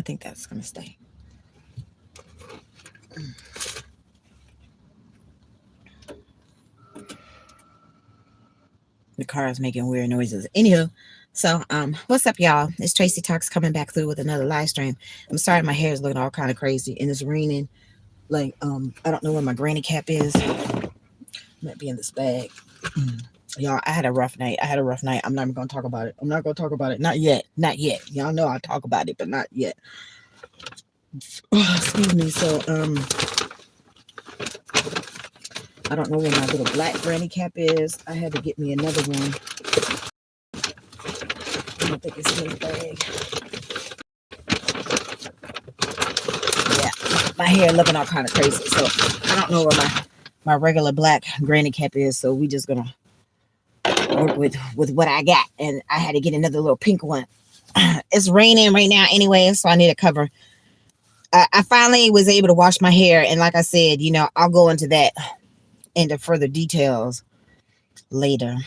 I think that's gonna stay. The car is making weird noises. Anywho, so what's up, y'all? It's Tracy Talks coming back through with another live stream. I'm sorry my hair is looking all kind of crazy and it's raining. Like I don't know where my granny cap is. Might be in this bag. Y'all, I had a rough night. I had a rough night. I'm not even gonna talk about it. I'm not gonna talk about it. Not yet. Not yet. Y'all know I'll talk about it, but not yet. Excuse me. So I don't know where my little black granny cap is. I had to get me another one. I don't think it's in this bag. Yeah, my hair looking all kind of crazy. So I don't know where my regular black granny cap is. So we just gonna work with what I got. And I had to get another little pink one. It's raining right now anyway, so I need a cover. I finally was able to wash my hair, and like I said, I'll go into that into further details later.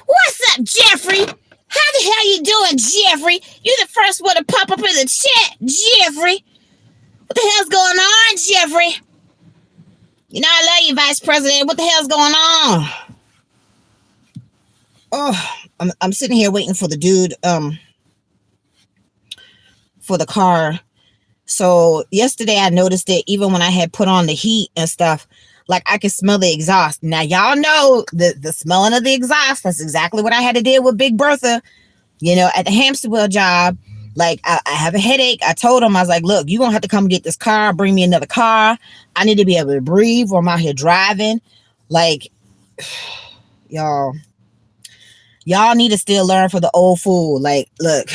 What's up, Jeffrey? How the hell you doing, Jeffrey? You the first one to pop up in the chat, Jeffrey. What the hell's going on, Jeffrey? I love you, Vice President. What the hell's going on? Oh, I'm sitting here waiting for the dude for the car. So yesterday I noticed it even when I had put on the heat and stuff, like I could smell the exhaust. Now y'all know the smelling of the exhaust. That's exactly what I had to deal with Big Bertha, at the hamster wheel job. Like I have a headache. I told him, I was like, look, you're gonna have to come get this car, bring me another car. I need to be able to breathe while I'm out here driving. Like y'all need to still learn for the old fool. Like, look,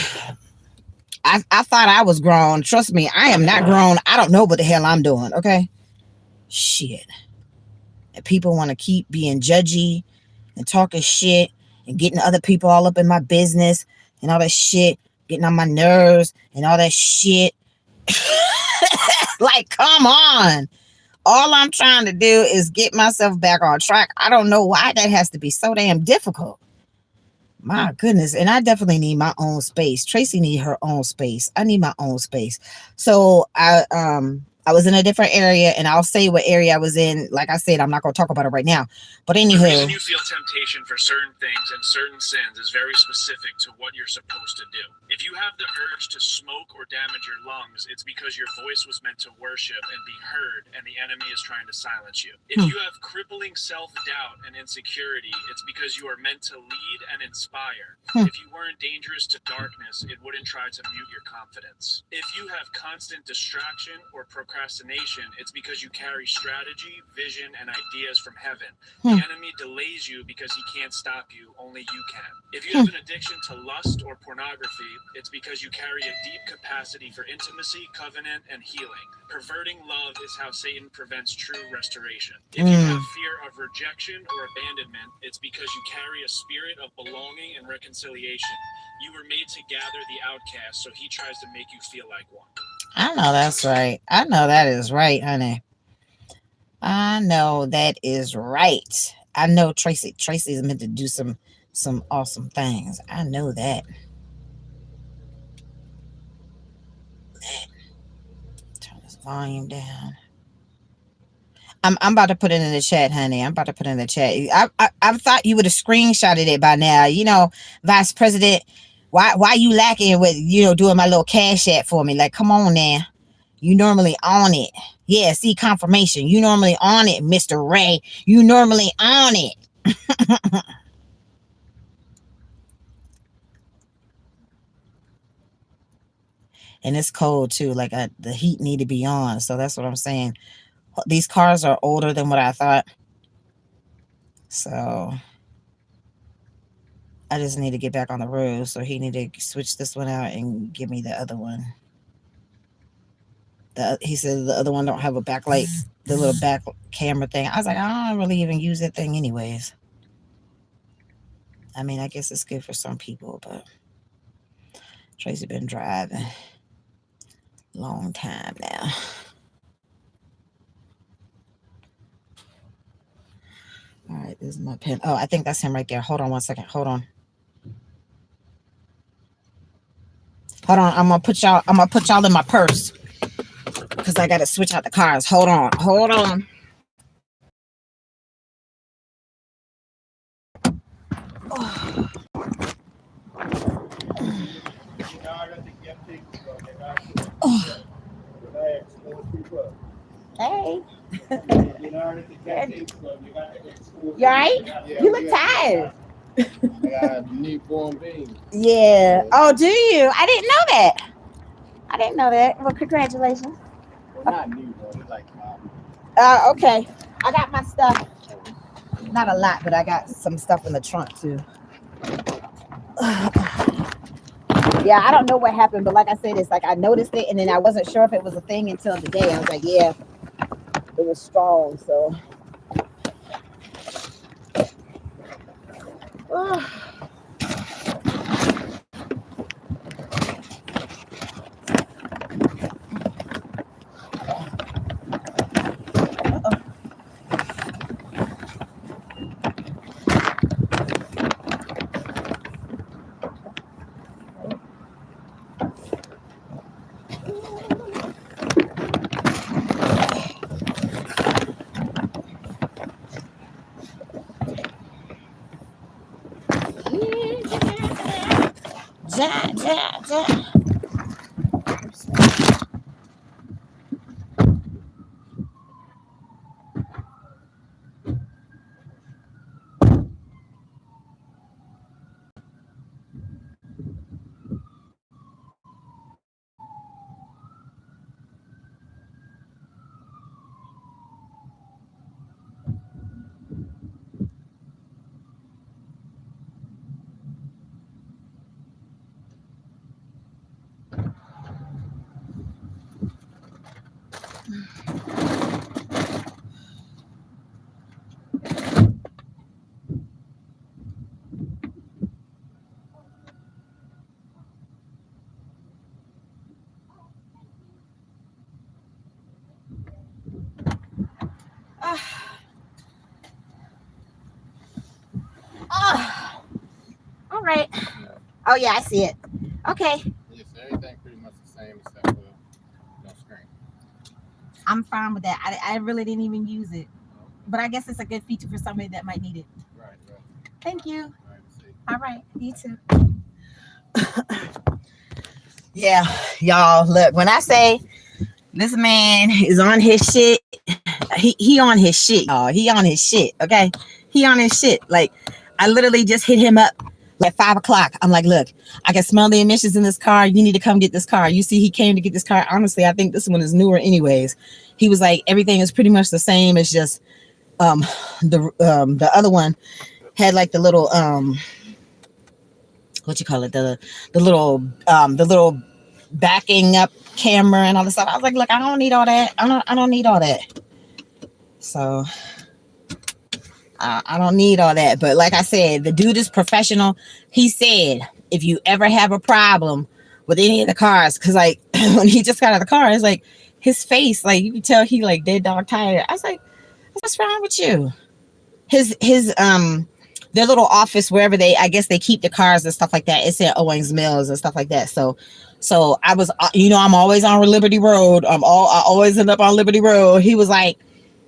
I thought I was grown. Trust me, I am not grown. I don't know what the hell I'm doing, okay? Shit. And people want to keep being judgy and talking shit and getting other people all up in my business and all that shit, getting on my nerves and all that shit. Like, come on. All I'm trying to do is get myself back on track. I don't know why that has to be so damn difficult. My goodness. And I definitely need my own space. Tracy need her own space. I need my own space. So I was in a different area, and I'll say what area I was in. Like I said, I'm not going to talk about it right now. But anywho, the reason you feel temptation for certain things and certain sins is very specific to what you're supposed to do. If you have the urge to smoke or damage your lungs, it's because your voice was meant to worship and be heard, and the enemy is trying to silence you. If you have crippling self-doubt and insecurity, it's because you are meant to lead and inspire. If you weren't dangerous to darkness, it wouldn't try to mute your confidence. If you have constant distraction or procrastination, it's because you carry strategy, vision, and ideas from heaven. The enemy delays you because he can't stop you, only you can. If you have an addiction to lust or pornography, it's because you carry a deep capacity for intimacy, covenant, and healing. Perverting love is how Satan prevents true restoration. If you have fear of rejection or abandonment, it's because you carry a spirit of belonging and reconciliation. You were made to gather the outcast, so he tries to make you feel like one. I know that's right. I know that is right, honey. I know that is right. I know Tracy is meant to do some awesome things. I know that. Turn this volume down. I'm about to put it in the chat, honey. I'm about to put it in the chat. I thought you would have screenshotted it by now. Vice President, why you lacking with doing my little cash app for me? Like, come on now. You normally on it. Yeah, see, confirmation. You normally on it, Mr. Ray. You normally on it. And it's cold too. Like the heat need to be on. So that's what I'm saying. These cars are older than what I thought. So I just need to get back on the road. So he need to switch this one out and give me the other one. He said the other one don't have a backlight, the little back camera thing. I was like, I don't really even use that thing anyways. I mean, I guess it's good for some people, but Tracy been driving a long time now. All right, this is my pen. Oh, I think that's him right there. Hold on one second. Hold on. Hold on, I'm gonna put y'all in my purse because I gotta switch out the cars. Hold on, hold on. Hey. You alright? You look tired. I got newborn baby. Yeah. Oh, do you? I didn't know that. I didn't know that. Well, congratulations. Well, not newborn, it's like 5 months. Okay. I got my stuff. Not a lot, but I got some stuff in the trunk too. Yeah, I don't know what happened, but like I said, it's like I noticed it, and then I wasn't sure if it was a thing until today. I was like, yeah, it was strong. So, ja, ja, ja. Oh, all right. Oh yeah, I see it. Okay, Yes, everything pretty much the same except for no screen. I'm fine with that. I really didn't even use it, but I guess it's a good feature for somebody that might need it. Right, right. Thank you. All right, see. All right, you too. Yeah, y'all. Look, when I say this man is on his shit, he on his shit, y'all. He on his shit. Okay, he on his shit. Like I literally just hit him up like 5 o'clock. I'm like, look, I can smell the emissions in this car. You need to come get this car. You see, he came to get this car. Honestly, I think this one is newer, anyways. He was like, everything is pretty much the same. It's just um the other one had like the little what you call it, the little backing up camera and all this stuff. I was like, look, I don't need all that. I don't need all that. So I don't need all that. But like I said, the dude is professional. He said, if you ever have a problem with any of the cars, because like when he just got out of the car, it's like his face, like you can tell he like dead dog tired. I was like, what's wrong with you? His their little office wherever they, I guess they keep the cars and stuff like that. It's at Owings Mills and stuff like that. So I was, I'm always on Liberty Road. I always end up on Liberty Road. He was like,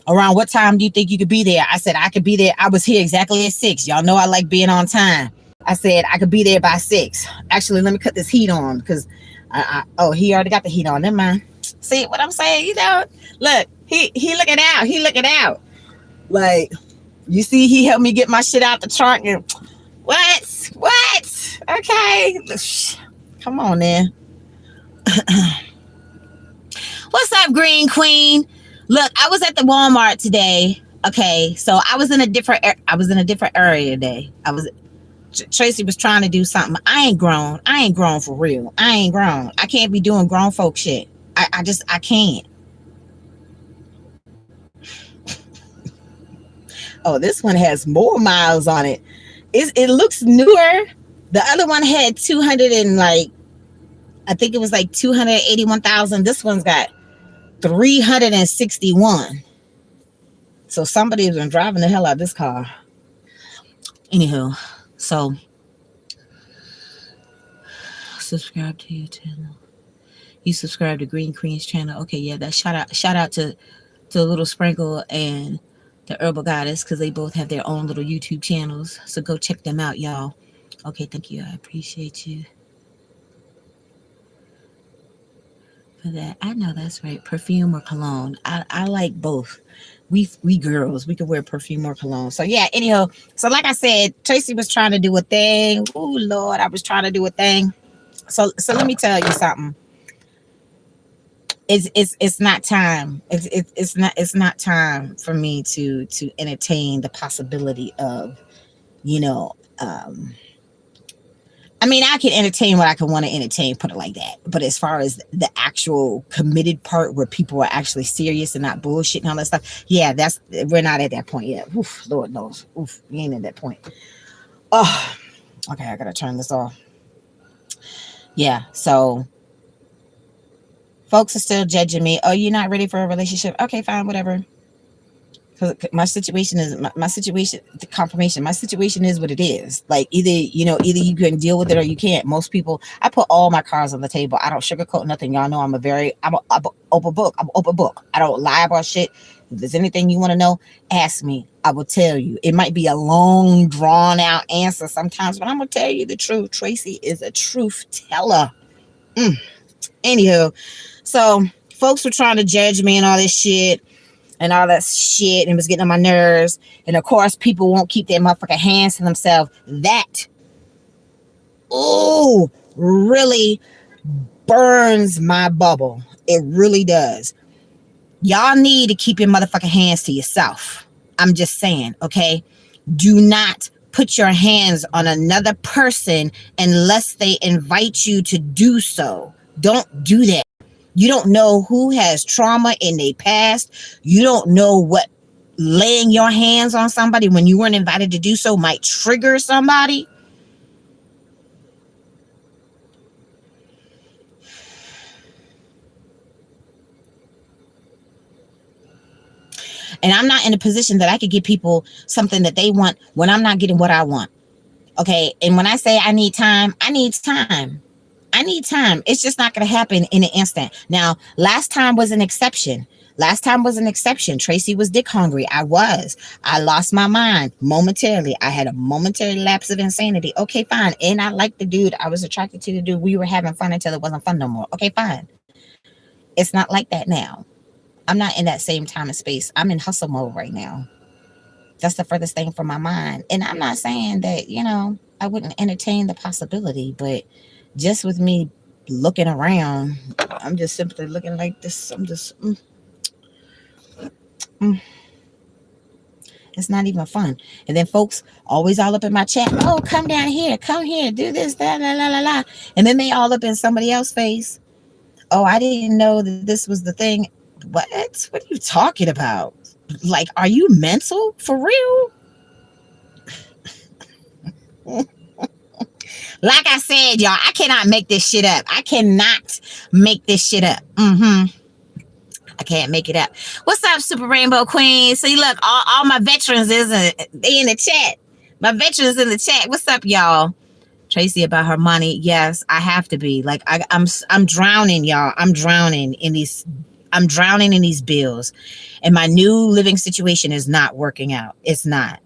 around what time do you think you could be there? I said I could be there. I was here exactly at 6. Y'all know I like being on time. I said I could be there by 6. Actually, let me cut this heat on because he already got the heat on. Never mind. See what I'm saying? Look, he looking out. He looking out. Like, you see, he helped me get my shit out the trunk and what? Okay. Come on there. What's up, Green Queen? Look, I was at the Walmart today. Okay, so I was in a different area today. Tracy was trying to do something. I ain't grown for real. I ain't grown. I can't be doing grown folk shit. I can't. Oh, this one has more miles on it. It looks newer. The other one had 200 and like, I think it was like 281,000. This one's got 361. So somebody's been driving the hell out of this car. Anywho, so subscribe to your channel. You subscribe to Green Queen's channel. Okay, yeah, that shout out to Little Sprinkle and the Herbal Goddess, because they both have their own little YouTube channels. So go check them out, y'all. Okay, thank you. I appreciate you for that. I know that's right. Perfume or cologne. I like both. We girls, we could wear perfume or cologne. So yeah, anyhow. So like I said, Traci was trying to do a thing. Oh Lord, I was trying to do a thing. So let me tell you something. It's not time. It's not time for me to entertain the possibility of, you know, I mean, I can entertain what I can want to entertain, put it like that. But as far as the actual committed part where people are actually serious and not bullshit and all that stuff, yeah, we're not at that point yet. Oof, Lord knows. Oof, we ain't at that point. Oh, okay, I gotta turn this off. Yeah, so folks are still judging me. Oh, you're not ready for a relationship? Okay, fine, whatever. Because my situation is my situation, the confirmation. My situation is what it is. Like either you can deal with it or you can't. Most people, I put all my cards on the table. I don't sugarcoat nothing. Y'all know I'm an open book. I'm an open book. I don't lie about shit. If there's anything you want to know, ask me. I will tell you. It might be a long, drawn out answer sometimes, but I'm gonna tell you the truth. Traci is a truth teller. Anywho, so folks were trying to judge me and all this shit. And all that shit, and it was getting on my nerves. And of course, people won't keep their motherfucking hands to themselves. That, really burns my bubble. It really does. Y'all need to keep your motherfucking hands to yourself. I'm just saying, okay? Do not put your hands on another person unless they invite you to do so. Don't do that. You don't know who has trauma in their past. You don't know what laying your hands on somebody when you weren't invited to do so might trigger somebody. And I'm not in a position that I could give people something that they want when I'm not getting what I want. Okay. And when I say I need time, I need time. I need time. It's just not going to happen in an instant. Now, last time was an exception. Traci was dick hungry. I lost my mind momentarily. I had a momentary lapse of insanity. Okay, fine. And I liked the dude. I was attracted to the dude. We were having fun until it wasn't fun no more. Okay, fine. It's not like that now. I'm not in that same time and space. I'm in hustle mode right now. That's the furthest thing from my mind. And I'm not saying that, I wouldn't entertain the possibility, but just with me looking around, I'm just simply looking like this. I'm just, it's not even fun. And then folks always all up in my chat. Oh, come down here, come here, do this, that, la, la, la, la. And then they all up in somebody else's face. Oh, I didn't know that this was the thing. What are you talking about? Like, are you mental for real? Like I said, y'all, I cannot make this shit up. I cannot make this shit up. I can't make it up. What's up, Super Rainbow Queen? See, look, all my veterans they in the chat. My veterans in the chat. What's up, y'all? Traci about her money. Yes, I have to be. Like I'm drowning, y'all. I'm drowning in these bills. And my new living situation is not working out. It's not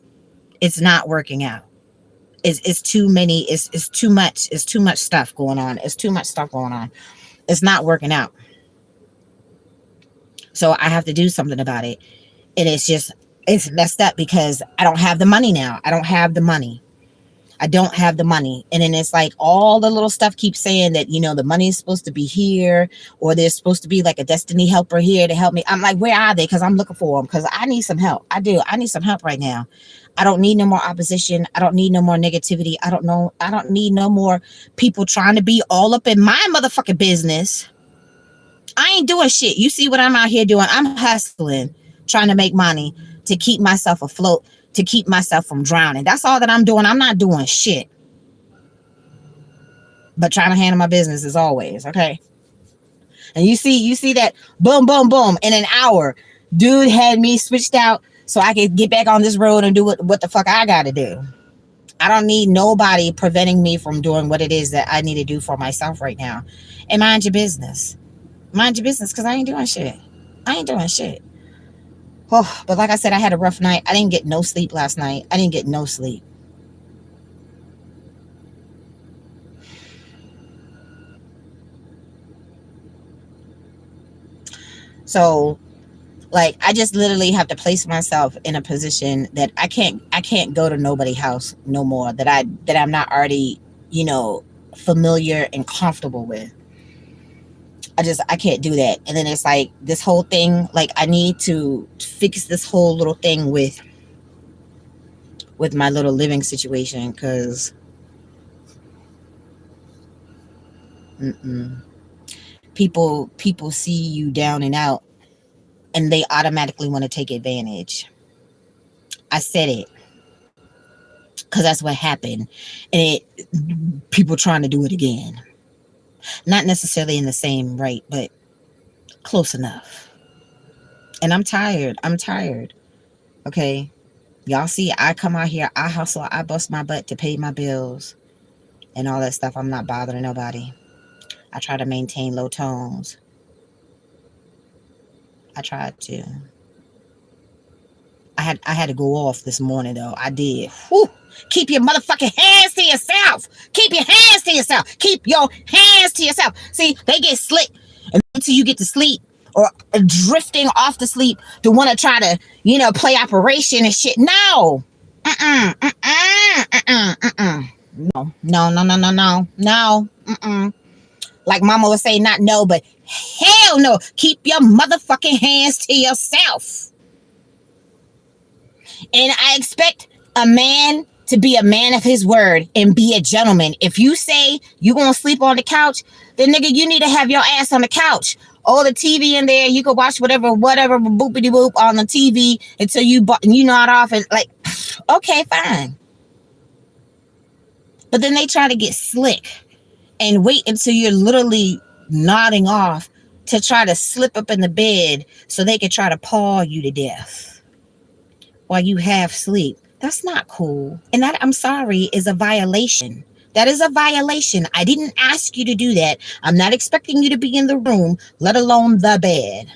working out. It's too many. It's too much. It's too much stuff going on. It's not working out. So I have to do something about it. And it's messed up because I don't have the money now. I don't have the money. And then it's like all the little stuff keeps saying that, the money is supposed to be here, or there's supposed to be like a destiny helper here to help me. I'm like, where are they? Because I'm looking for them, because I need some help. I do. I need some help right now. I don't need no more opposition. I don't need no more negativity. I don't need no more people trying to be all up in my motherfucking business. I ain't doing shit. You see what I'm out here doing? I'm hustling, trying to make money to keep myself afloat, to keep myself from drowning. That's all that I'm doing. I'm not doing shit but trying to handle my business as always. Okay. And you see that boom, boom, boom in an hour, dude had me switched out so I could get back on this road and do what the fuck I gotta do. I don't need nobody preventing me from doing what it is that I need to do for myself right now. And mind your business. Mind your business, because I ain't doing shit. I ain't doing shit. Oh, but like I said, I had a rough night. I didn't get no sleep last night. I didn't get no sleep. So like I just literally have to place myself in a position that I can't go to nobody's house no more that I'm not already, you know, familiar and comfortable with. I can't do that. And then it's like this whole thing, like I need to fix this whole little thing with my little living situation because people see you down and out and they automatically want to take advantage. I said it because that's what happened, and people trying to do it again. Not necessarily in the same right, but close enough. And I'm tired. I'm tired. Okay. Y'all see, I come out here, I hustle, I bust my butt to pay my bills and all that stuff. I'm not bothering nobody. I try to maintain low tones. I tried to. I had to go off this morning though. I did. Whew. Keep your motherfucking hands to yourself. Keep your hands to yourself. Keep your hands to yourself. See, they get slick until you get to sleep or drifting off to sleep to want to try to, you know, play operation and shit. No. No. No, no, no, no, no. No. Like mama would say, not no, but hell no. Keep your motherfucking hands to yourself. And I expect a man to be a man of his word and be a gentleman. If you say you gonna sleep on the couch, then nigga, you need to have your ass on the couch. All the TV in there, you can watch whatever boopity boop on the TV until you nod off and like, okay, fine. But then they try to get slick and wait until you're literally nodding off to try to slip up in the bed so they can try to paw you to death while you half sleep. That's not cool. And that, I'm sorry, is a violation. That is a violation. I didn't ask you to do that. I'm not expecting you to be in the room, let alone the bed.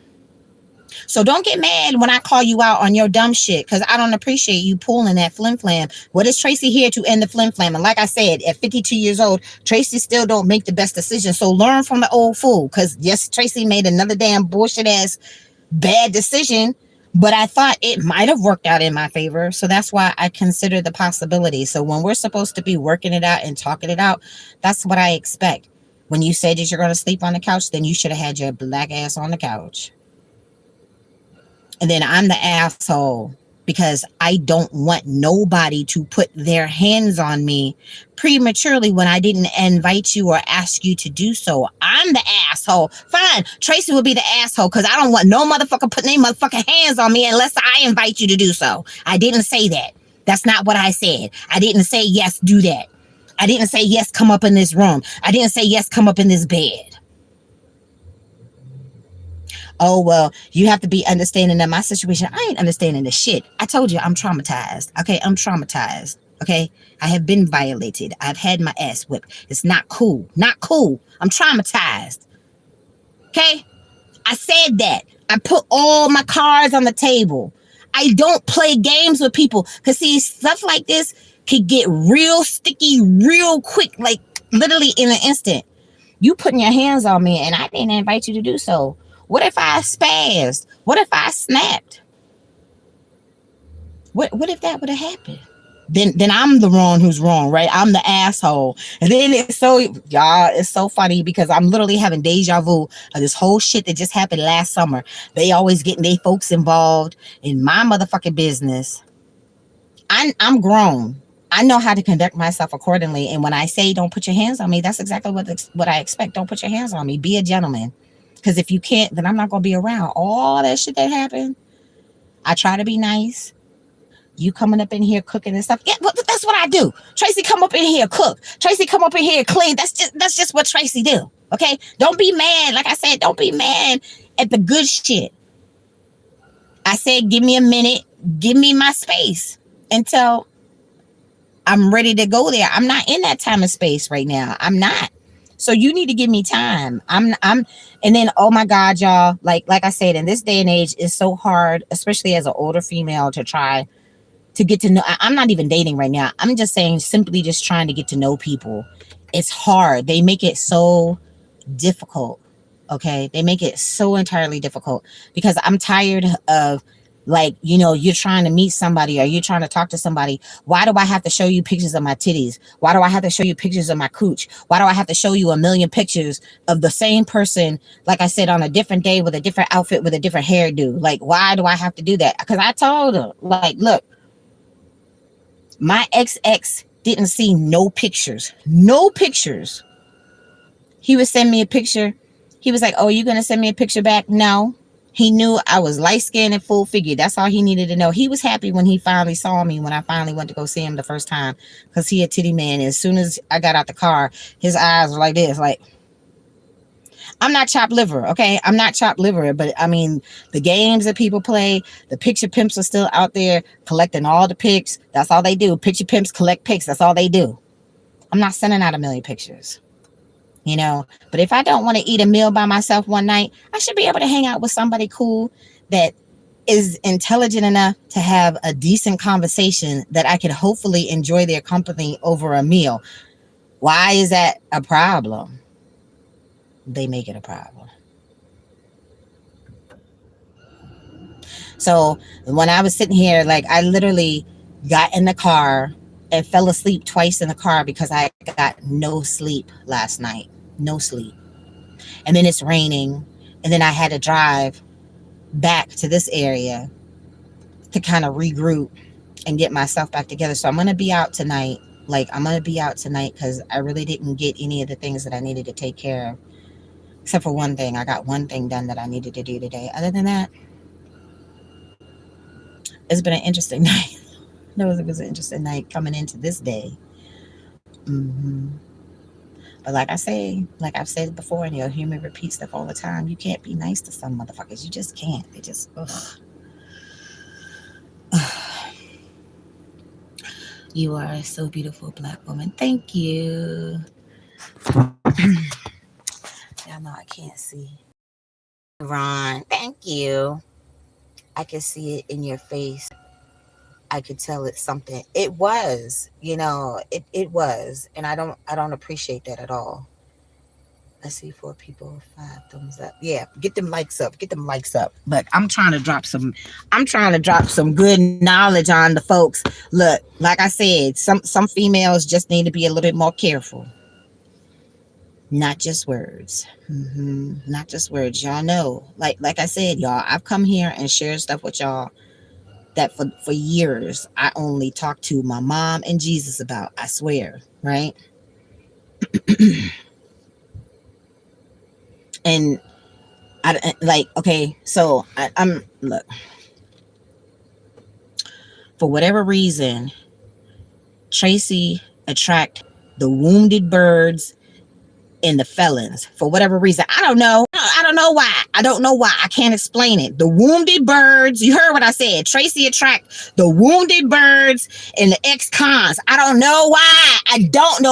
So don't get mad when I call you out on your dumb shit, because I don't appreciate you pulling that flim flam. What is Traci here to end the flim flam? And like I said, at 52 years old, Traci still don't make the best decision. So learn from the old fool, because yes, Traci made another damn bullshit ass bad decision, but I thought it might have worked out in my favor. So that's why I consider the possibility. So when we're supposed to be working it out and talking it out, that's what I expect. When you said that you're going to sleep on the couch, then you should have had your black ass on the couch. And then I'm the asshole because I don't want nobody to put their hands on me prematurely when I didn't invite you or ask you to do so. I'm the asshole. Fine, Traci will be the asshole because I don't want no motherfucker putting their motherfucking hands on me unless I invite you to do so. I didn't say that. That's not what I said. I didn't say, yes, do that. I didn't say, yes, come up in this room. I didn't say, yes, come up in this bed. Oh, well, you have to be understanding of my situation. I ain't understanding the shit. I told you I'm traumatized. Okay, I'm traumatized. Okay, I have been violated. I've had my ass whipped. It's not cool. Not cool. I'm traumatized. Okay, I said that. I put all my cards on the table. I don't play games with people because see, stuff like this could get real sticky real quick, like literally in an instant. You putting your hands on me and I didn't invite you to do so. What if I spazzed? What if I snapped? What if that would have happened? Then I'm the one who's wrong, right? I'm the asshole. And then it's so, y'all, it's so funny because I'm literally having deja vu of this whole shit that just happened last summer. They always getting their folks involved in my motherfucking business. I'm grown. I know how to conduct myself accordingly. And when I say don't put your hands on me, that's exactly what I expect. Don't put your hands on me. Be a gentleman. Because if you can't, then I'm not going to be around. All that shit that happened, I try to be nice. You coming up in here cooking and stuff. Yeah, that's what I do. Traci come up in here cook. Traci come up in here clean. That's just what Traci do. Okay? Don't be mad. Like I said, don't be mad at the good shit. I said, give me a minute. Give me my space until I'm ready to go there. I'm not in that time and space right now. I'm not. So you need to give me time. And then, oh my God, y'all, like I said, in this day and age, it's so hard, especially as an older female, to try to get to know. I'm not even dating right now. I'm just saying, simply just trying to get to know people. It's hard. They make it so difficult. Okay. They make it so entirely difficult because I'm tired of, like, you're trying to meet somebody or you're trying to talk to somebody. Why do I have to show you pictures of my titties? Why do I have to show you pictures of my cooch? Why do I have to show you a million pictures of the same person, like I said, on a different day with a different outfit with a different hairdo? Like, why do I have to do that? Because I told her, like, look, my ex didn't see no pictures. No pictures. He would send me a picture. He was like, oh, you going to send me a picture back? No. He knew I was light-skinned and full figure. That's all he needed to know. He was happy when he finally saw me, when I finally went to go see him the first time, because he a titty man. As soon as I got out the car, his eyes were like this, like, I'm not chopped liver, okay? I'm not chopped liver, but I mean, the games that people play, the picture pimps are still out there collecting all the pics. That's all they do. Picture pimps collect pics. That's all they do. I'm not sending out a million pictures. But if I don't want to eat a meal by myself one night, I should be able to hang out with somebody cool that is intelligent enough to have a decent conversation that I could hopefully enjoy their company over a meal. Why is that a problem? They make it a problem. So when I was sitting here, like, I literally got in the car and fell asleep twice in the car because I got no sleep last night. No sleep. And then it's raining. And then I had to drive back to this area to kind of regroup and get myself back together. So I'm going to be out tonight. Because I really didn't get any of the things that I needed to take care of. Except for one thing. I got one thing done that I needed to do today. Other than that, it's been an interesting night. No, it was an interesting night coming into this day. Mm-hmm. But like I've said before, and you'll hear me repeat stuff all the time, you can't be nice to some motherfuckers. You just can't. They just, ugh. You are a so beautiful, Black woman. Thank you. Y'all know I can't see. Ron, thank you. I can see it in your face. I could tell it's something. It was, it was. And I don't appreciate that at all. I see 4 people, 5 thumbs up. Yeah, get them likes up. But I'm trying to drop some good knowledge on the folks. Look, like I said, some females just need to be a little bit more careful. Not just words. Not just words. Y'all know. Like I said, y'all, I've come here and shared stuff with y'all that for years I only talked to my mom and Jesus about. I swear, right? And I like, okay, so I'm look, for whatever reason, Traci attract the wounded birds and the felons. For whatever reason, I don't know why. I can't explain it. The wounded birds, you heard what I said. Traci attract the wounded birds and the ex-cons. I don't know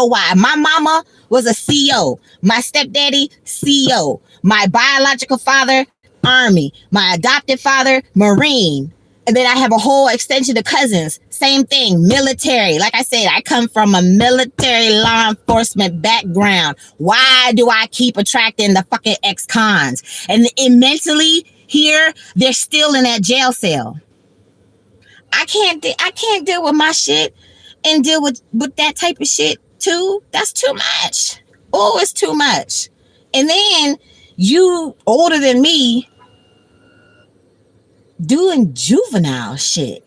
why. My mama was a CO. My stepdaddy, CO. My biological father, Army. My adopted father, Marine. And then I have a whole extension of cousins. Same thing, military. Like I said, I come from a military law enforcement background. Why do I keep attracting the fucking ex-cons? And mentally here, they're still in that jail cell. I can't deal with my shit and deal with that type of shit too. That's too much. Oh, it's too much. And then you older than me doing juvenile shit.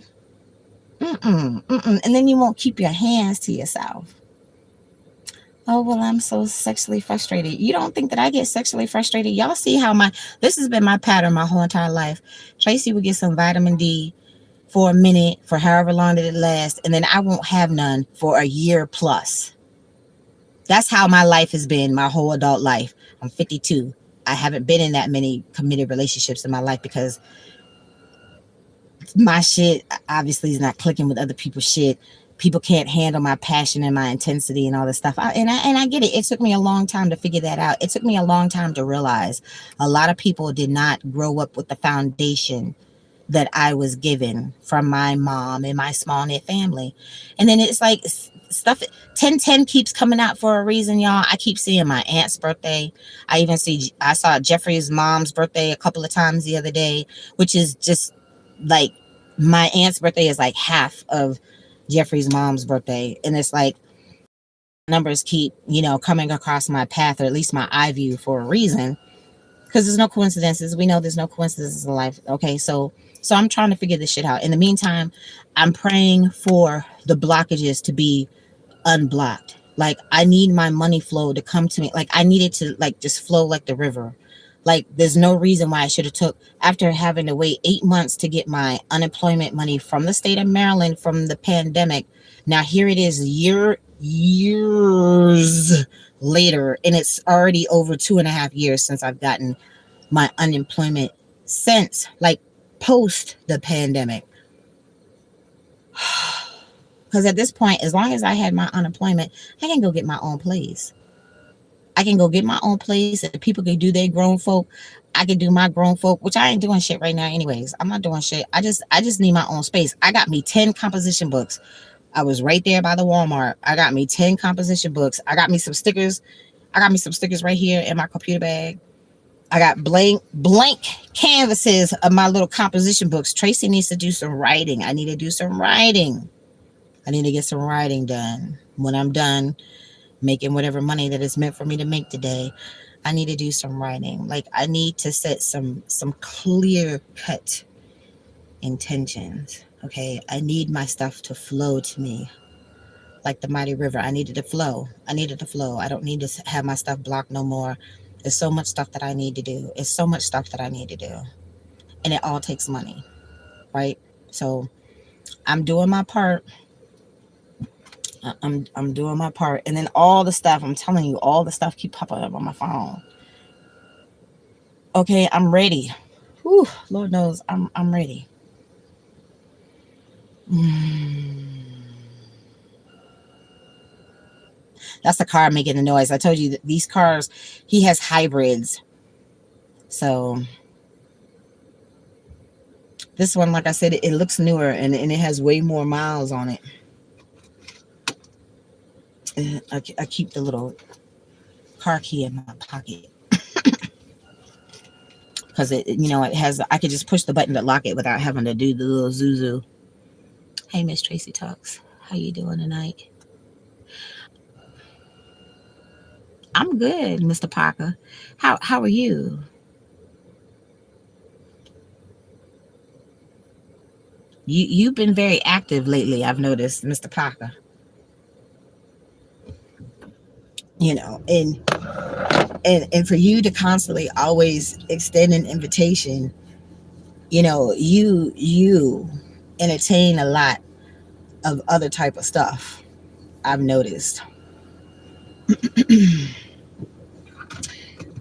And then you won't keep your hands to yourself. Oh, well, I'm so sexually frustrated. You don't think that I get sexually frustrated? Y'all see how this has been my pattern my whole entire life. Traci would get some vitamin D for a minute, for however long did it last, and then I won't have none for a year plus. That's how my life has been, my whole adult life. I'm 52. I haven't been in that many committed relationships in my life because my shit obviously is not clicking with other people's shit. people can't handle my passion and my intensity and all this stuff. And I get it. It took me a long time to figure that out. It took me a long time to realize a lot of people did not grow up with the foundation that I was given from my mom and my small knit family. And then it's like stuff 1010 keeps coming out for a reason, y'all. I keep seeing my aunt's birthday. I saw Jeffrey's mom's birthday a couple of times the other day, which is just like my aunt's birthday is like half of Jeffrey's mom's birthday. And it's like numbers keep, coming across my path, or at least my eye view, for a reason. Because there's no coincidences. We know there's no coincidences in life. Okay, so I'm trying to figure this shit out. In the meantime, I'm praying for the blockages to be unblocked. Like, I need my money flow to come to me. Like, I need it to like just flow like the river. Like, there's no reason why I should have took, after having to wait 8 months to get my unemployment money from the state of Maryland from the pandemic. Now here it is, years later, and it's already over 2.5 years since I've gotten my unemployment, since like post the pandemic. Because at this point, as long as I had my unemployment, I can go get my own place. I can go get my own place, and people can do their grown folk. I can do my grown folk, which I ain't doing shit right now anyways. I'm not doing shit. I just need my own space. I got me 10 composition books. I was right there by the Walmart. I got me 10 composition books. I got me some stickers. Right here in my computer bag. I got blank canvases of my little composition books. Traci needs to do some writing. I need to do some writing. I need to get some writing done. When I'm done making whatever money that is meant for me to make today, I need to do some writing. Like, I need to set some clear cut intentions. Okay, I need my stuff to flow to me like the mighty river. I needed to flow. I don't need to have my stuff blocked no more. There's so much stuff that I need to do. And it all takes money, right? So I'm doing my part. I'm doing my part. And then all the stuff, I'm telling you, all the stuff keep popping up on my phone. Okay, I'm ready. Whew, Lord knows I'm ready. That's the car making the noise. I told you that these cars, he has hybrids. So this one, like I said, it looks newer, and it has way more miles on it. And I keep the little car key in my pocket because it has. I could just push the button to lock it without having to do the little zuzu. Hey, Miss Traci Talks, how you doing tonight? I'm good, Mr. Parker. How are you? You've been very active lately, I've noticed, Mr. Parker. And for you to constantly always extend an invitation, you entertain a lot of other type of stuff, I've noticed.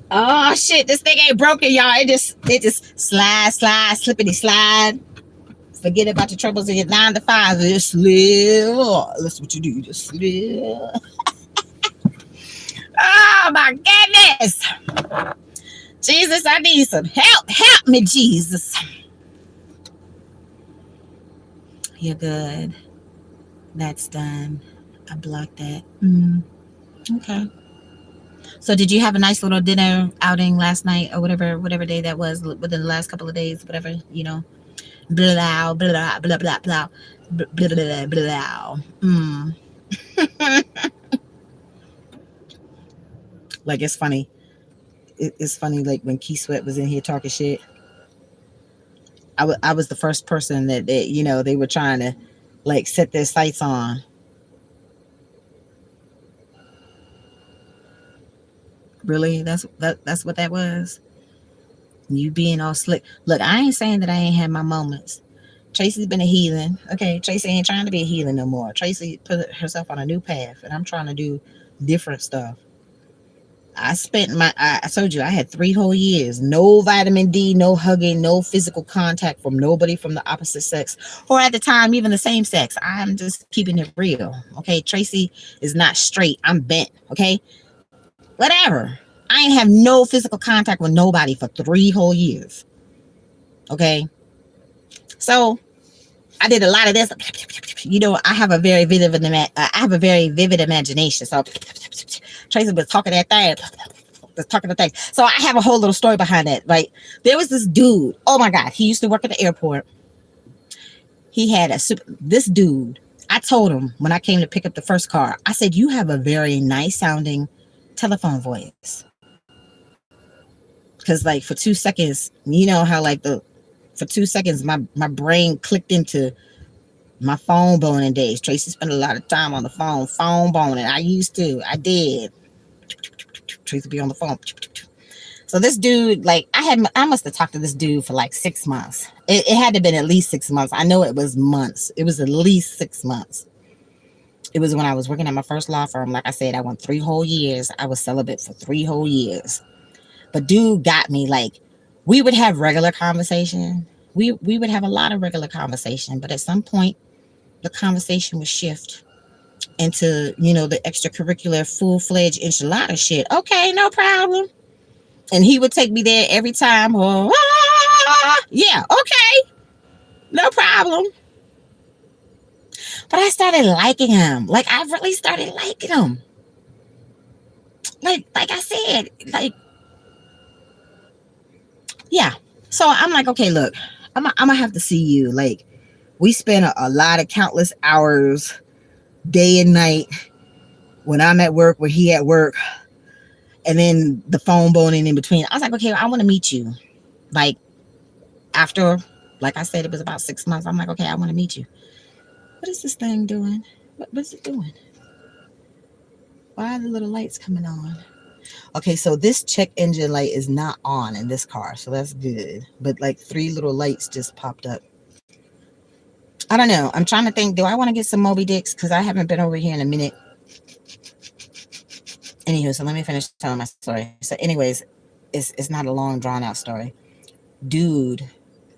Oh shit, this thing ain't broken, y'all. It just slide, slippity slide. Forget about the troubles of your 9 to 5. Just live. That's what you do. Just live. Oh my goodness. Jesus, I need some help. Help me, Jesus. You're good. That's done. I blocked that. Okay. So did you have a nice little dinner outing last night, or whatever day that was, within the last couple of days, whatever, blah, blah, blah, blah, blah, blah, blah, blah, blah. Like, it's funny. It's funny, like, when Key Sweat was in here talking shit, I was the first person that they were trying to, like, set their sights on. Really? That's what that was? You being all slick. Look, I ain't saying that I ain't had my moments. Traci's been a heathen. Okay, Traci ain't trying to be a heathen no more. Traci put herself on a new path, and I'm trying to do different stuff. I told you I had 3 whole years, no vitamin D, no hugging, no physical contact from nobody from the opposite sex, or at the time, even the same sex. I'm just keeping it real. Okay. Tracy is not straight. I'm bent. Okay. Whatever. I ain't have no physical contact with nobody for 3 whole years. Okay. So I did a lot of this. I have a very vivid imagination. So Tracy was talking that thing, was talking the thing. So I have a whole little story behind that. Right, there was this dude. Oh my God, he used to work at the airport. He had this dude. I told him when I came to pick up the first car. I said, "You have a very nice sounding telephone voice." Because like for 2 seconds, how like the for 2 seconds my brain clicked into my phone boning days. Tracy spent a lot of time on the phone boning. I used to. I did. Tracy be on the phone. So this dude, like, I must have talked to this dude for like 6 months. It had to have been at least 6 months. I know it was months. It was at least 6 months. It was when I was working at my first law firm. Like I said, I went 3 whole years. I was celibate for 3 whole years. But dude got me. Like, we would have regular conversation. We would have a lot of regular conversation. But at some point, the conversation would shift into, the extracurricular full-fledged enchilada shit. Okay, no problem. And he would take me there every time. Oh, yeah, okay, no problem. But I started liking him. Like, I really started liking him. Like I said, like, yeah. So I'm like, okay, look, I'm gonna have to see you. Like, we spent a lot of countless hours, day and night, when I'm at work, when he at work, and then the phone boning in between. I was like, okay, I want to meet you. Like, after, like I said, it was about 6 months. I'm like, okay, I want to meet you. What is this thing doing? What's it doing? Why are the little lights coming on? Okay, so this check engine light is not on in this car, so that's good. But like 3 little lights just popped up. I don't know. I'm trying to think. Do I want to get some Moby Dicks? Because I haven't been over here in a minute. Anywho, so let me finish telling my story. So, anyways, it's not a long, drawn out story. Dude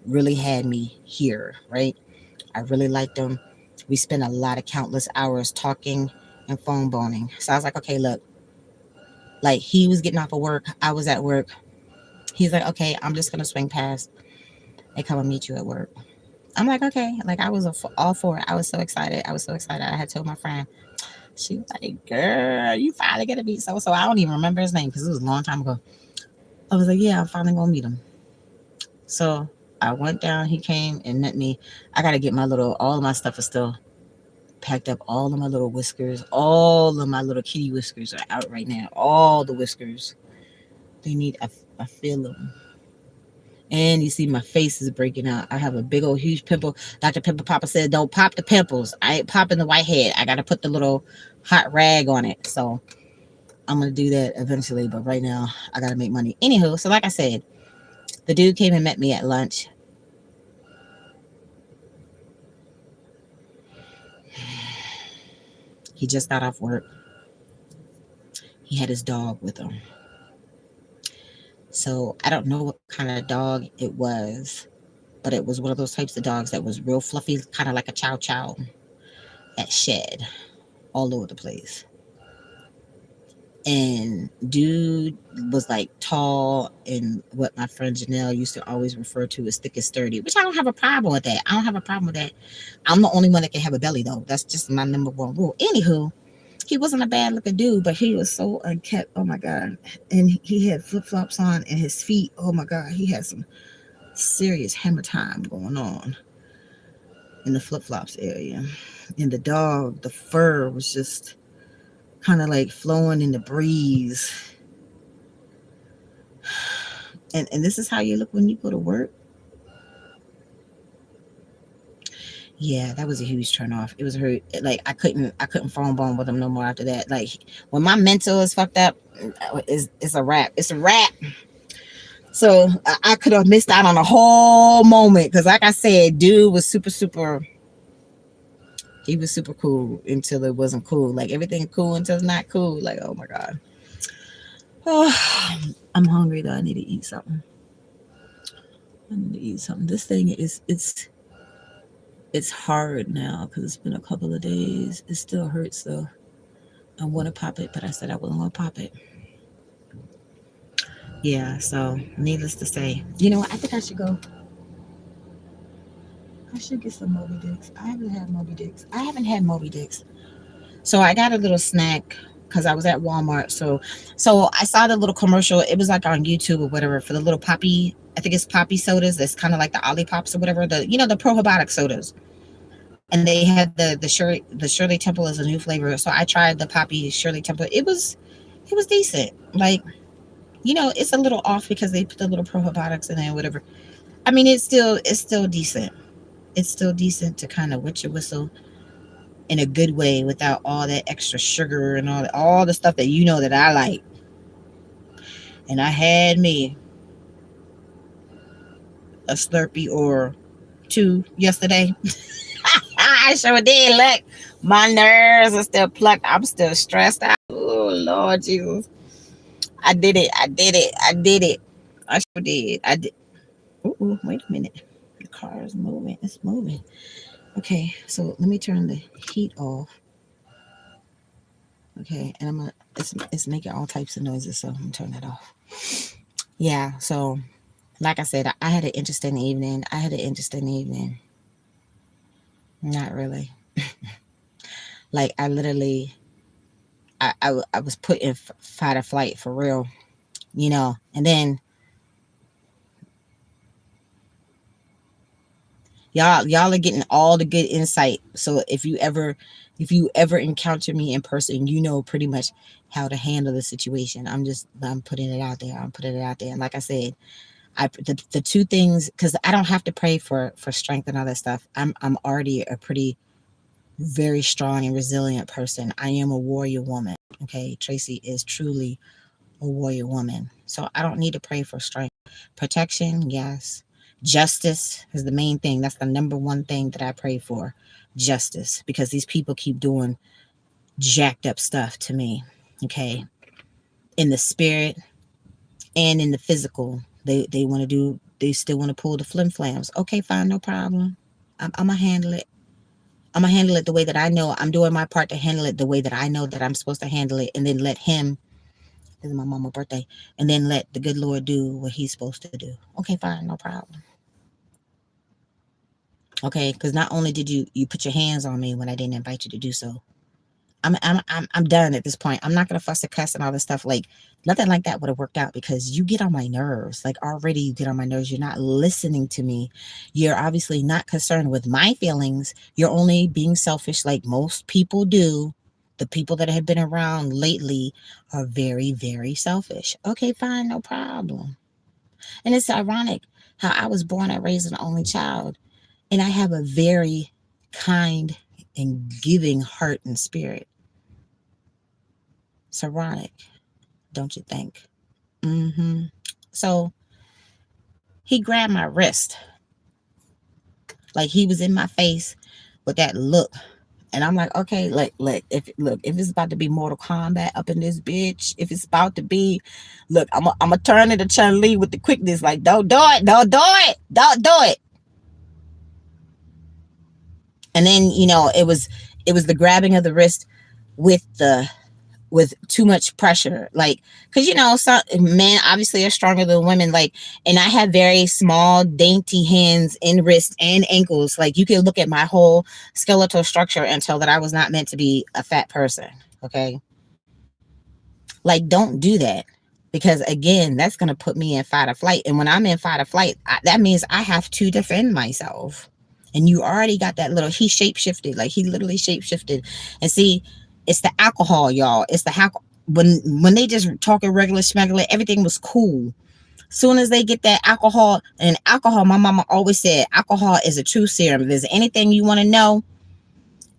really had me here, right? I really liked him. We spent a lot of countless hours talking and phone boning. So I was like, okay, look, like, he was getting off of work. I was at work. He's like, okay, I'm just going to swing past and come and meet you at work. I'm like, okay. Like, I was all for it. I was so excited. I had told my friend, she was like, girl, you finally going to meet so. I don't even remember his name because it was a long time ago. I was like, yeah, I'm finally going to meet him. So I went down. He came and met me. I got to get all of my stuff is still packed up. All of my little whiskers, all of my little kitty whiskers are out right now. All the whiskers. They need, I feel them. And you see my face is breaking out. I have a big old huge pimple. Dr. Pimple Papa said, don't pop the pimples. I ain't popping the whitehead. I got to put the little hot rag on it. So I'm going to do that eventually. But right now, I got to make money. Anywho, so like I said, the dude came and met me at lunch. He just got off work. He had his dog with him. So I don't know what kind of dog it was, but it was one of those types of dogs that was real fluffy, kind of like a chow chow that shed all over the place. And dude was like tall and what my friend Janelle used to always refer to as thick and sturdy, which I don't have a problem with that. I don't have a problem with that. I'm the only one that can have a belly though. That's just my number one rule. Anywho, he wasn't a bad looking dude, but he was so unkept. Oh my God. And he had flip flops on and his feet. Oh my God. He had some serious hammer time going on in the flip flops area. And the dog, the fur was just kind of like flowing in the breeze. And this is how you look when you go to work. Yeah, that was a huge turn off. It was hurt. Like I couldn't phone bone with him no more after that. Like when my mental is fucked up, it's a wrap. It's a wrap. So I could have missed out on a whole moment because, like I said, dude was super. He was super cool until it wasn't cool. Like everything cool until it's not cool. Like, oh my God. Oh, I'm hungry though. I need to eat something. I need to eat something. This thing is it's hard now because it's been a couple of days. It still hurts though. I want to pop it, but I said I wasn't gonna pop it. Yeah. So needless to say, you know what? I think I should go. I should get some Moby Dicks. I haven't had Moby Dicks. I haven't had Moby Dicks. So I got a little snack because I was at Walmart. So I saw the little commercial. It was like on YouTube or whatever for the little poppy. I think it's poppy sodas. That's kind of like the Ollie Pops or whatever. The probiotic sodas. And they had the Shirley Temple as a new flavor. So I tried the poppy Shirley Temple. It was decent. Like, it's a little off because they put the little probiotics in there, whatever. I mean, it's still decent. It's still decent to kind of wet your whistle in a good way without all that extra sugar and all the stuff that that I like. And I had me a Slurpee or two yesterday. I sure did. Look, my nerves are still plucked. I'm still stressed out. Oh Lord Jesus, I did it. I did it. I did it. I sure did. I did. Ooh, wait a minute. The car is moving. It's moving. Okay, so let me turn the heat off. Okay, and it's making all types of noises, so I'm gonna turn that off. Yeah, so like I said, I had an interesting evening. I had an interesting evening. Not really. Like I literally, I was put in fight or flight for real, and then y'all are getting all the good insight. So if you ever encounter me in person, you know pretty much how to handle the situation. I'm putting it out there. I'm putting it out there. And like I said, the two things, because I don't have to pray for strength and all that stuff. I'm already a pretty very strong and resilient person. I am a warrior woman. Okay, Tracy is truly a warrior woman. So I don't need to pray for strength. Protection, yes. Justice is the main thing. That's the number one thing that I pray for. Justice, because these people keep doing jacked up stuff to me. Okay, in the spirit and in the physical. They want to do. They still want to pull the flim flams. Okay, fine, no problem. I'm gonna handle it. I'm gonna handle it the way that I know. I'm doing my part to handle it the way that I know that I'm supposed to handle it, and then let him. This is my mama's birthday, and then let the good Lord do what He's supposed to do. Okay, fine, no problem. Okay, because not only did you put your hands on me when I didn't invite you to do so, I'm done at this point. I'm not gonna fuss and cuss and all this stuff. Like nothing like that would have worked out because you get on my nerves. Like already you get on my nerves. You're not listening to me. You're obviously not concerned with my feelings. You're only being selfish like most people do. The people that have been around lately are very, very selfish. Okay, fine, no problem. And it's ironic how I was born and raised an only child, and I have a very kind and giving heart and spirit. It's ironic, don't you think? So he grabbed my wrist like he was in my face with that look. And I'm like, okay, if it's about to be Mortal Kombat up in this bitch, if it's about to be, look, I'm gonna turn into Chun Li with the quickness, like, don't do it, don't do it, don't do it. And then it was the grabbing of the wrist with too much pressure, like, because some men obviously are stronger than women, like, and I have very small dainty hands and wrists and ankles. Like you can look at my whole skeletal structure and tell that I was not meant to be a fat person. Okay, like don't do that, because again that's going to put me in fight or flight, and when I'm in fight or flight, that means I have to defend myself. And you already got that little, he shape shifted, like he literally shape shifted. And see, it's the alcohol, y'all. It's the alcohol. When they just talking regular schmegular, everything was cool. Soon as they get that alcohol, and alcohol, my mama always said, alcohol is a truth serum. If there's anything you want to know,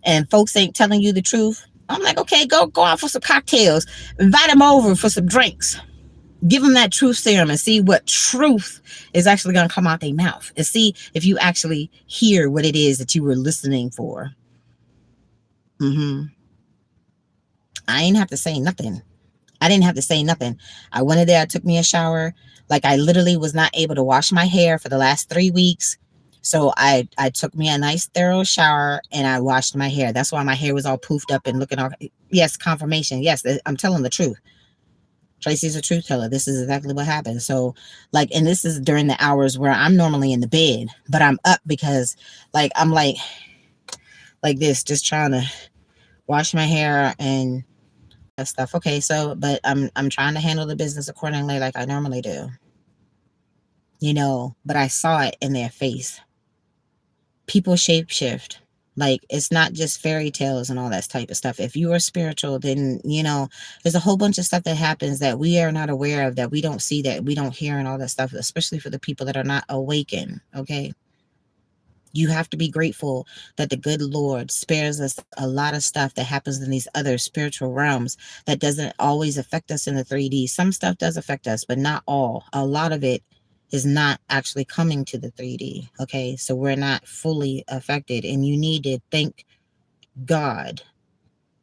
and folks ain't telling you the truth, I'm like, okay, go out for some cocktails, invite them over for some drinks, give them that truth serum and see what truth is actually going to come out their mouth, and see if you actually hear what it is that you were listening for. I ain't have to say nothing. I didn't have to say nothing. I went in there, I took me a shower. Like I literally was not able to wash my hair for the last 3 weeks. So I took me a nice thorough shower and I washed my hair. That's why my hair was all poofed up and looking all. Yes, confirmation. Yes, I'm telling the truth. Tracy's a truth teller. This is exactly what happened. So, like, and this is during the hours where I'm normally in the bed, but I'm up because, like, I'm like this, just trying to wash my hair and all that stuff. Okay, so, but I'm trying to handle the business accordingly, like I normally do, But I saw it in their face. People shapeshift. Like it's not just fairy tales and all that type of stuff. If you are spiritual, then there's a whole bunch of stuff that happens that we are not aware of, that we don't see, that we don't hear, and all that stuff, especially for the people that are not awakened. Okay. You have to be grateful that the good Lord spares us a lot of stuff that happens in these other spiritual realms that doesn't always affect us in the 3D. Some stuff does affect us, but not all. A lot of it is not actually coming to the 3D. Okay. So we're not fully affected, and you need to thank God,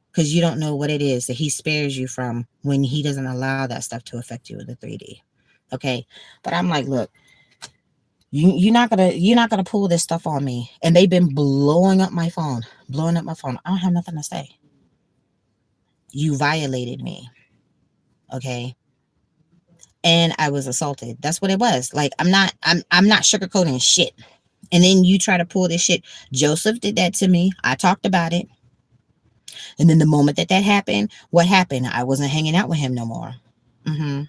because you don't know what it is that He spares you from when He doesn't allow that stuff to affect you in the 3D. Okay. But I'm like, look, you're not gonna pull this stuff on me. And they've been blowing up my phone. I don't have nothing to say. You violated me. Okay. And I was assaulted. That's what it was. Like I'm not sugarcoating shit. And then you try to pull this shit. Joseph did that to me. I talked about it. And then the moment that happened, what happened? I wasn't hanging out with him no more. Mm-hmm.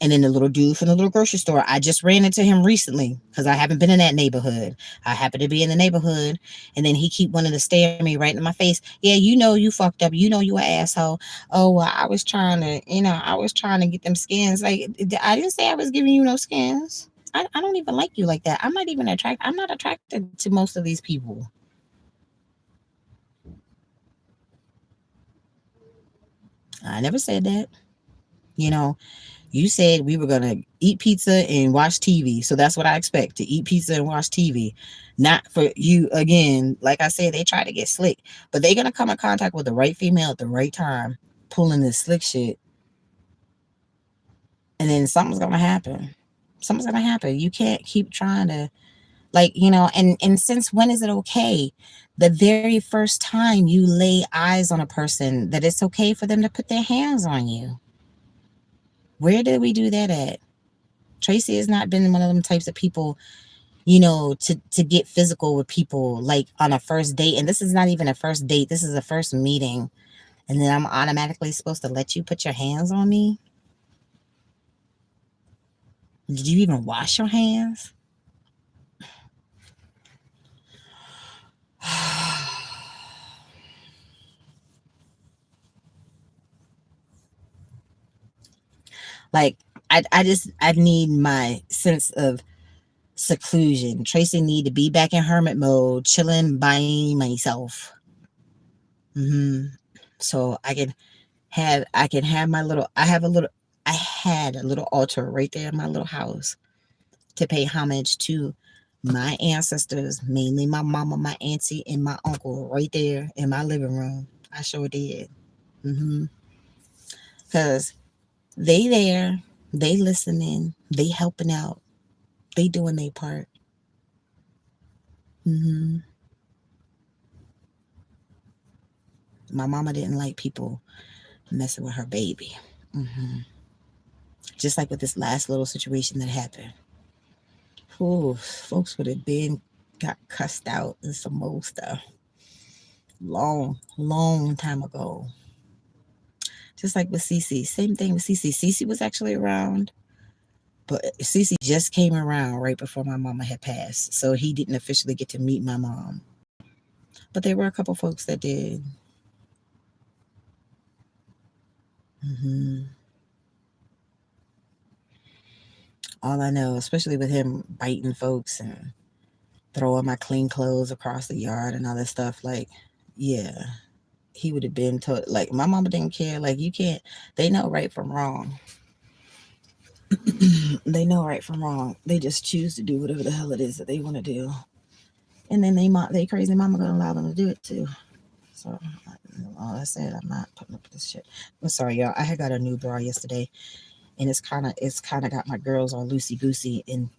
And then the little dude from the little grocery store, I just ran into him recently because I haven't been in that neighborhood. I happen to be in the neighborhood, and then he keep wanting to stare at me right in my face. Yeah, you fucked up. You an asshole. Oh, well, I was trying to get them skins. Like I didn't say I was giving you no skins. I don't even like you like that. I'm not attracted to most of these people. I never said that. You know, You said we were going to eat pizza and watch TV. So that's what I expect, to eat pizza and watch TV. Not for you, again, like I said, they try to get slick, but they're going to come in contact with the right female at the right time, pulling this slick shit. And then something's going to happen. Something's going to happen. You can't keep trying to, and since when is it okay? The very first time you lay eyes on a person, that it's okay for them to put their hands on you. Where did we do that at? Tracy has not been one of them types of people, to get physical with people like on a first date. And this is not even a first date. This is a first meeting. And then I'm automatically supposed to let you put your hands on me? Did you even wash your hands? Like, I need my sense of seclusion. Tracy need to be back in hermit mode, chilling by myself. hmm So I can have my little, I had a little altar right there in my little house to pay homage to my ancestors, mainly my mama, my auntie, and my uncle, right there in my living room. I sure did. Because they there, they listening, they helping out, they doing their part. hmm My mama didn't like people messing with her baby. hmm Just like with this last little situation that happened. Ooh, folks would have been got cussed out and some more stuff. Long, long time ago. Just like with Cece. Same thing with Cece. Cece was actually around, but Cece just came around right before my mama had passed. So he didn't officially get to meet my mom. But there were a couple folks that did. hmm All I know, especially with him biting folks and throwing my clean clothes across the yard and all that stuff, like, yeah, he would have been told. Like, my mama didn't care. Like, you can't, they know right from wrong. They know right from wrong. They just choose to do whatever the hell it is that they want to do. And then they crazy mama gonna allow them to do it too. So, like I said, I'm not putting up with this shit. I'm sorry, y'all. I had got a new bra yesterday, and it's kind of got my girls all loosey goosey and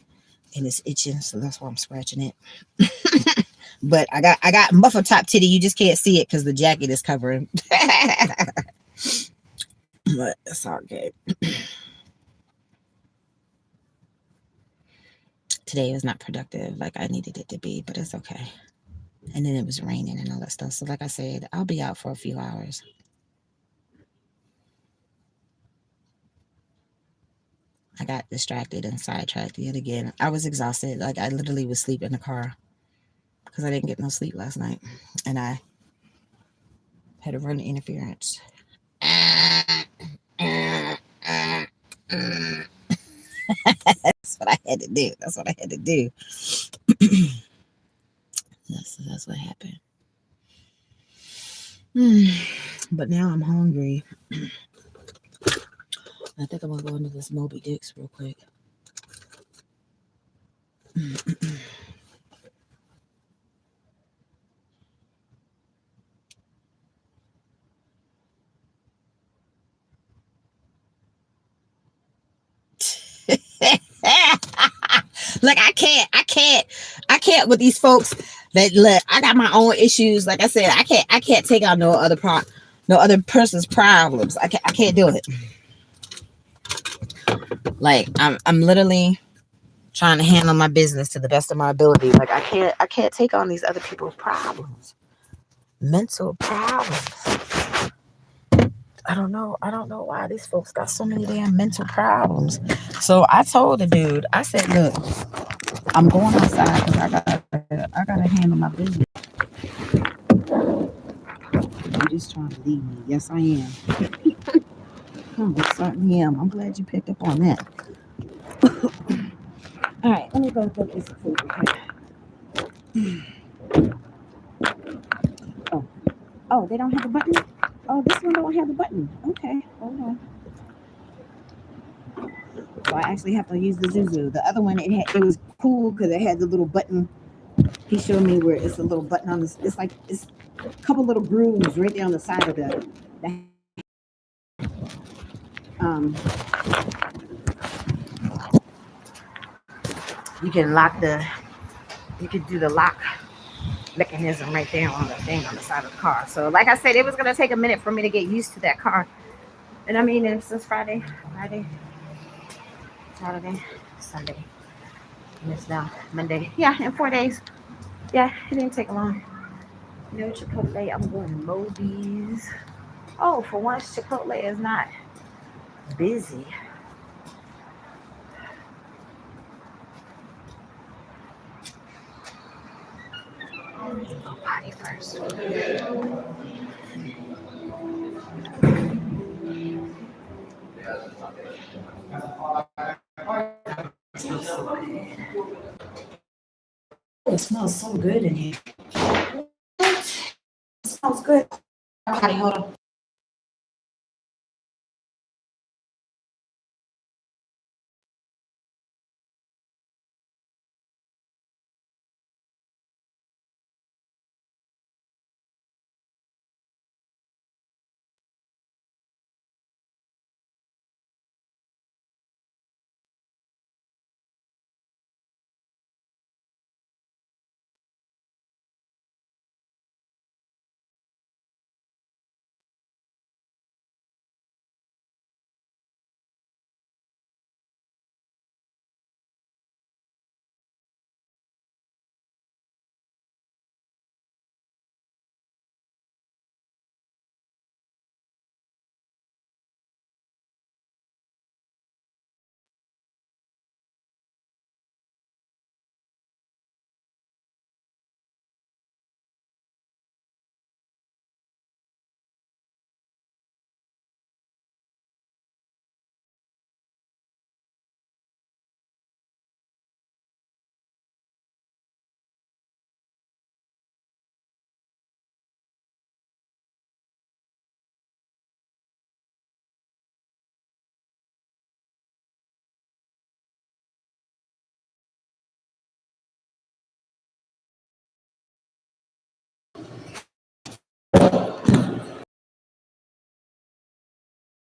it's itching, so that's why I'm scratching it. But I got muffle top titty. You just can't see it because the jacket is covering. But it's all good. Today was not productive like I needed it to be, but it's okay. And then it was raining and all that stuff. So like I said, I'll be out for a few hours. I got distracted and sidetracked yet again. I was exhausted. Like I literally was asleep in the car because I didn't get no sleep last night, and I had to run interference. That's what I had to do. That's what I had to do. That's what happened. But now I'm hungry. I think I'm gonna go into this Moby Dix real quick. Like I can't with these folks that look. I got my own issues. Like I said, I can't take on no other person's problems. I can't do it. Like I'm literally trying to handle my business to the best of my ability. Like I can't take on these other people's problems. Mental problems. I don't know why these folks got so many damn mental problems. So I told the dude, I said, look, I'm going outside because I gotta handle my business. You're just trying to leave me. Yes, I am. Certainly am. I'm glad you picked up on that. All right, let me go get this food. Okay. Oh, oh, they don't have a button. Oh, this one don't have a button. Okay, hold on. So I actually have to use the Zuzu. The other one, it was cool because it had the little button. He showed me where it's a little button on this. It's a couple little grooves right there on the side of the um. You can lock the. You can do the lock mechanism right there on the thing on the side of the car. So, like I said, it was gonna take a minute for me to get used to that car. And I mean, since Friday, Saturday, Sunday, and it's now Monday. Yeah, in 4 days. Yeah, it didn't take long. No Chipotle. I'm going to Moby's. Oh, for once, Chipotle is not busy. Go potty first. Oh, it smells so good in here. It smells good. Potty, hold on.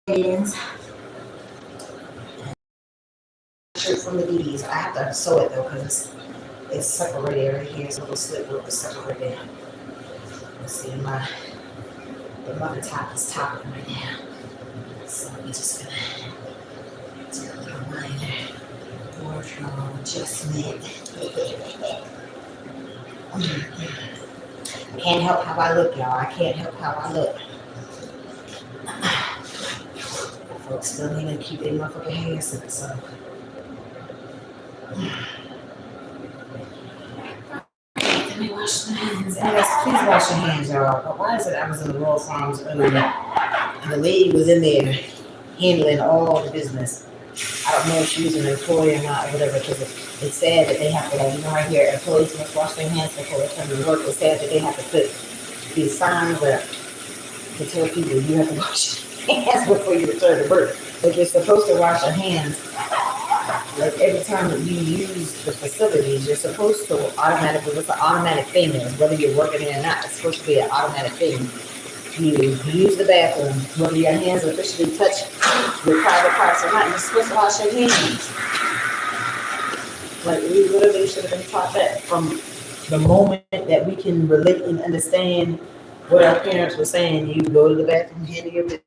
hands. Shirt from the DDs. I have to sew it though because it's separated right here. It's a little slip rope is separated. Let's see, the mother top is topping right now. So we just gonna do a little minor wardrobe adjustment. Can't help how I look, y'all. I can't help how I look. Folks still need to keep their motherfucking hands in it, so. Let me wash my hands. Yes, please wash your hands, y'all. But why is it I was in the Royal Farms earlier and the lady was in there handling all the business? I don't know if she was an employee or not or whatever, because it's sad that they have to, like, right here, employees must wash their hands before they come to work. It's sad that they have to put these signs up to tell people you have to wash your hands before you return to work. Like, you're supposed to wash your hands. Like, every time that you use the facilities, you're supposed to automatically, it's an automatic thing, whether you're working there or not, it's supposed to be an automatic thing. You use the bathroom, whether your hands officially touch your private parts or not, you're supposed to wash your hands. Like, we literally should have been taught that from the moment that we can relate and understand what our parents were saying. You go to the bathroom, handle your business,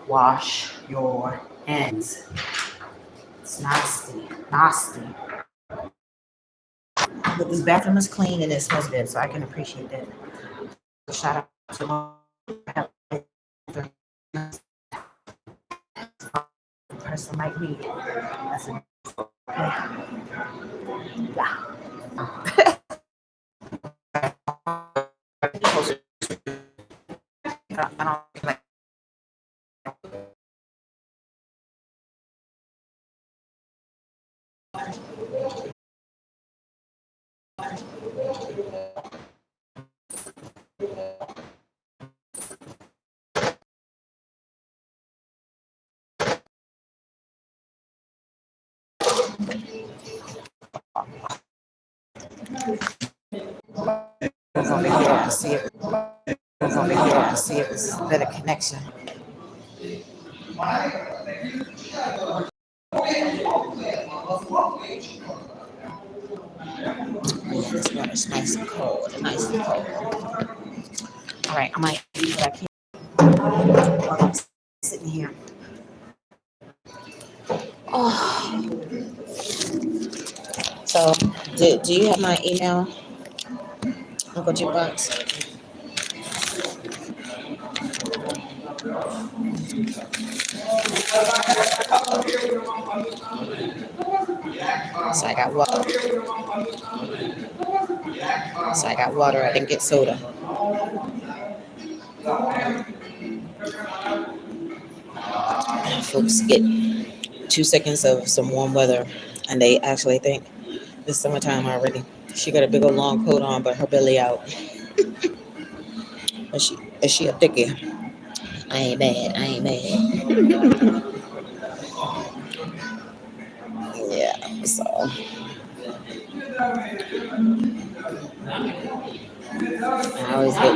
wash your hands. It's nasty, nasty. But this bathroom is clean and it smells good, so I can appreciate that. So shout out to my person like me. That's a yeah. I don't like. Move over here and see if this is a better connection. Yeah, this water's nice and cold, nice and cold. All right, I might eat what I can while I'm sitting here. Oh, so do you have my email, Uncle Jukebox? So I got water. I didn't get soda. Folks get 2 seconds of some warm weather and they actually think it's summertime already. She got a big old long coat on, but her belly out. Is she a thickie? I ain't mad. Yeah, so I always get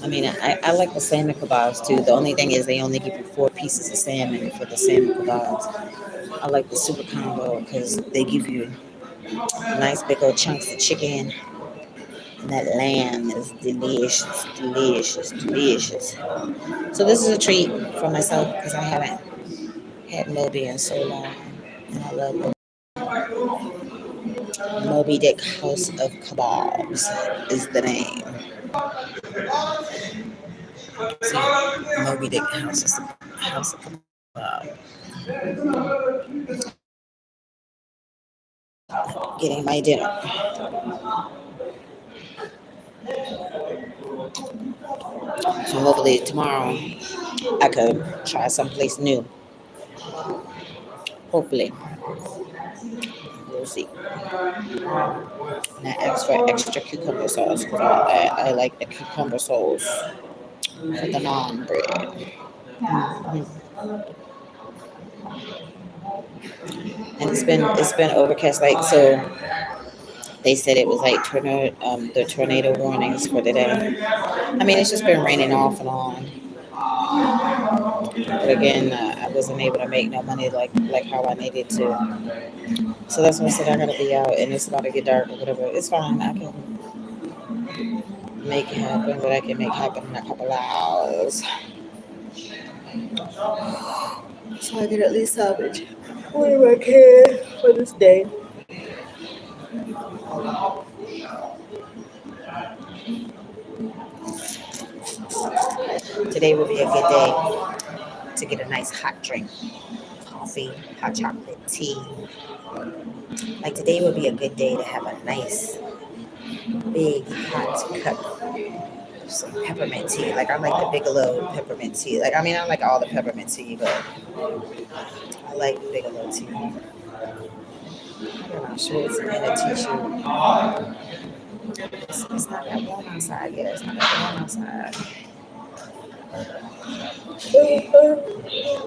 I mean, I like the salmon kebabs too. The only thing is they only give you 4 pieces of salmon for the salmon kebabs. I like the super combo because they give you nice big old chunks of chicken. And that lamb is delicious, delicious, delicious. So this is a treat for myself because I haven't had Moby in so long. And I love Moby Dick House of Kebabs is the name. So, Moby Dick House of Kebabs. Getting my dinner. So hopefully tomorrow I could try someplace new. Hopefully. We'll see. And I asked for extra cucumber sauce because I like the cucumber sauce for the naan bread. Mhm. And it's been overcast, like, so They said it was like the tornado warnings for today. I mean, it's just been raining off and on. But again, I wasn't able to make no money like how I needed to. So that's why I said I gotta be out, and it's about to get dark or whatever. It's fine. I can make it happen, but I can make happen in a couple hours. So I can at least salvage whatever I can for this day. Today will be a good day to get a nice hot drink, coffee, hot chocolate, tea. Like today would be a good day to have a nice big hot cup of some peppermint tea. Like I like the Bigelow peppermint tea. Like I mean I like all the peppermint tea, but I like Bigelow tea. I got my shorts and a t-shirt. It's not that warm outside yet. It's not that warm outside. I'm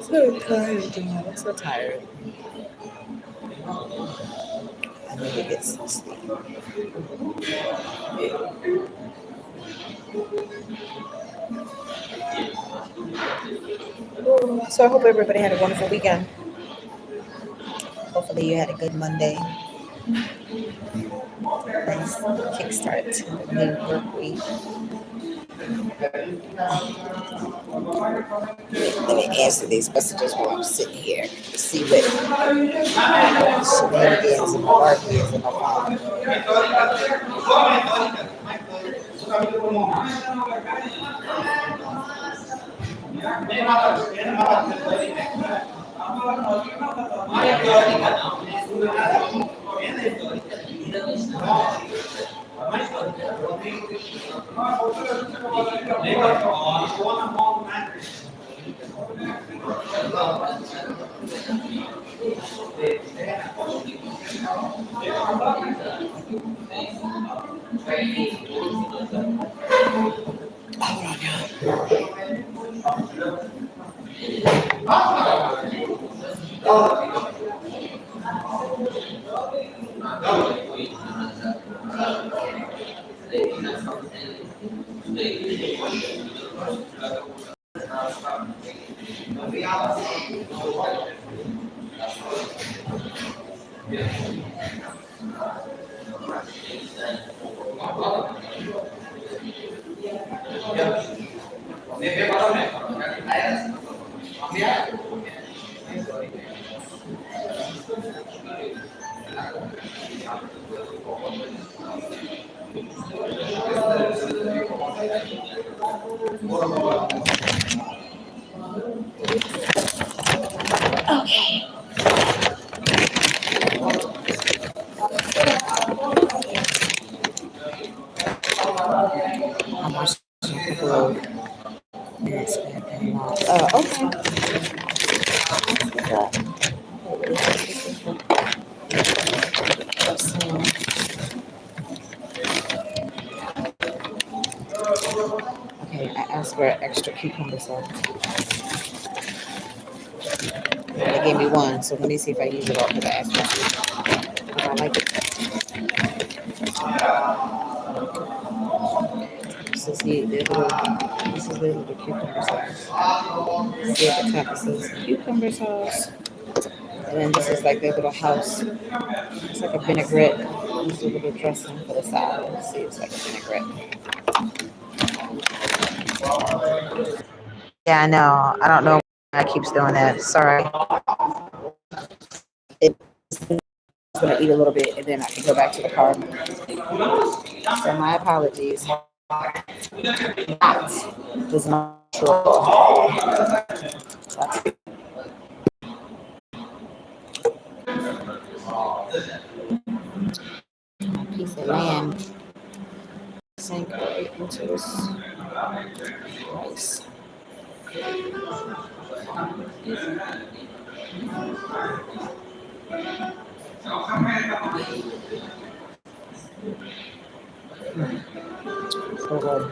so tired, y'all. I'm so tired. I need to get some sleep. So I hope everybody had a wonderful weekend. Hopefully you had a good Monday. Nice kickstart to the new work week. Let me answer these messages while I'm sitting here to see what shenanigans and malarkey is in my phone. Okay. I'm watching a couple of minutes back. Okay. Okay, I asked for an extra cucumber sauce. They gave me one, so let me see if I use it all because I asked for two. I like it. This is the little cucumber sauce. See at the top it says cucumber sauce. And then this is like their little house. It's like a vinaigrette. This is a little dressing for the side. Let's see, it's like a vinaigrette. Yeah, I know. I don't know why I keeps doing that. Sorry. It's gonna eat a little bit and then I can go back to the car. So my apologies. That was not true. A piece of lamb sink right into this rice. So good.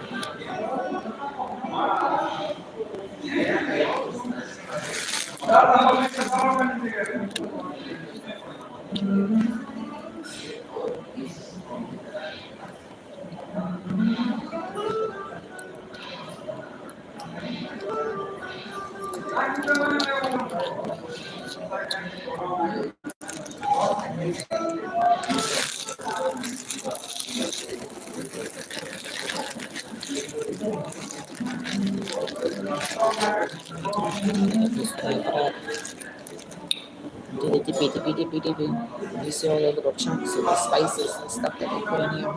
You see all the little chunks of the spices and stuff that they put in here.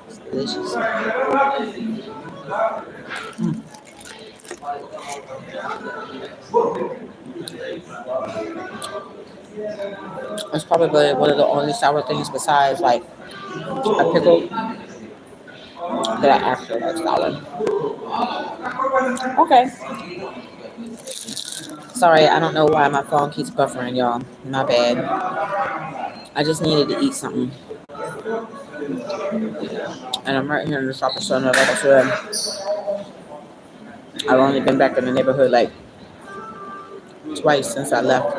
It's delicious. It's probably one of the only sour things besides like a pickle that I actually like sour. Okay. Sorry, I don't know why my phone keeps buffering, y'all. My bad. I just needed to eat something. And I'm right here in the shopping center, like I said. I've only been back in the neighborhood like twice since I left.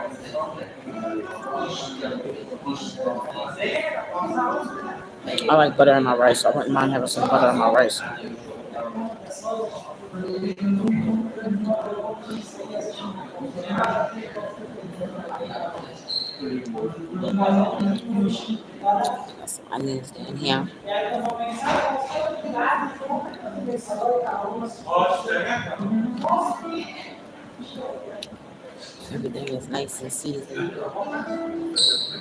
I like butter in my rice. I wouldn't mind having some butter in my rice. Got some onions in here. Everything is nice and seasoned.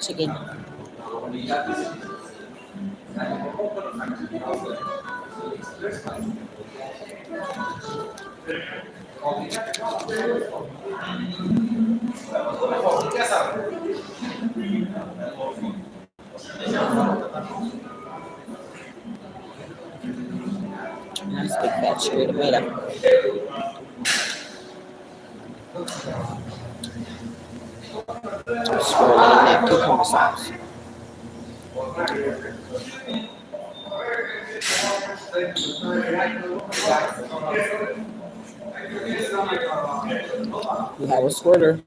Chicken. Nice big fat cherry tomato. Swirl it in that cucumber sauce. We have a squirter.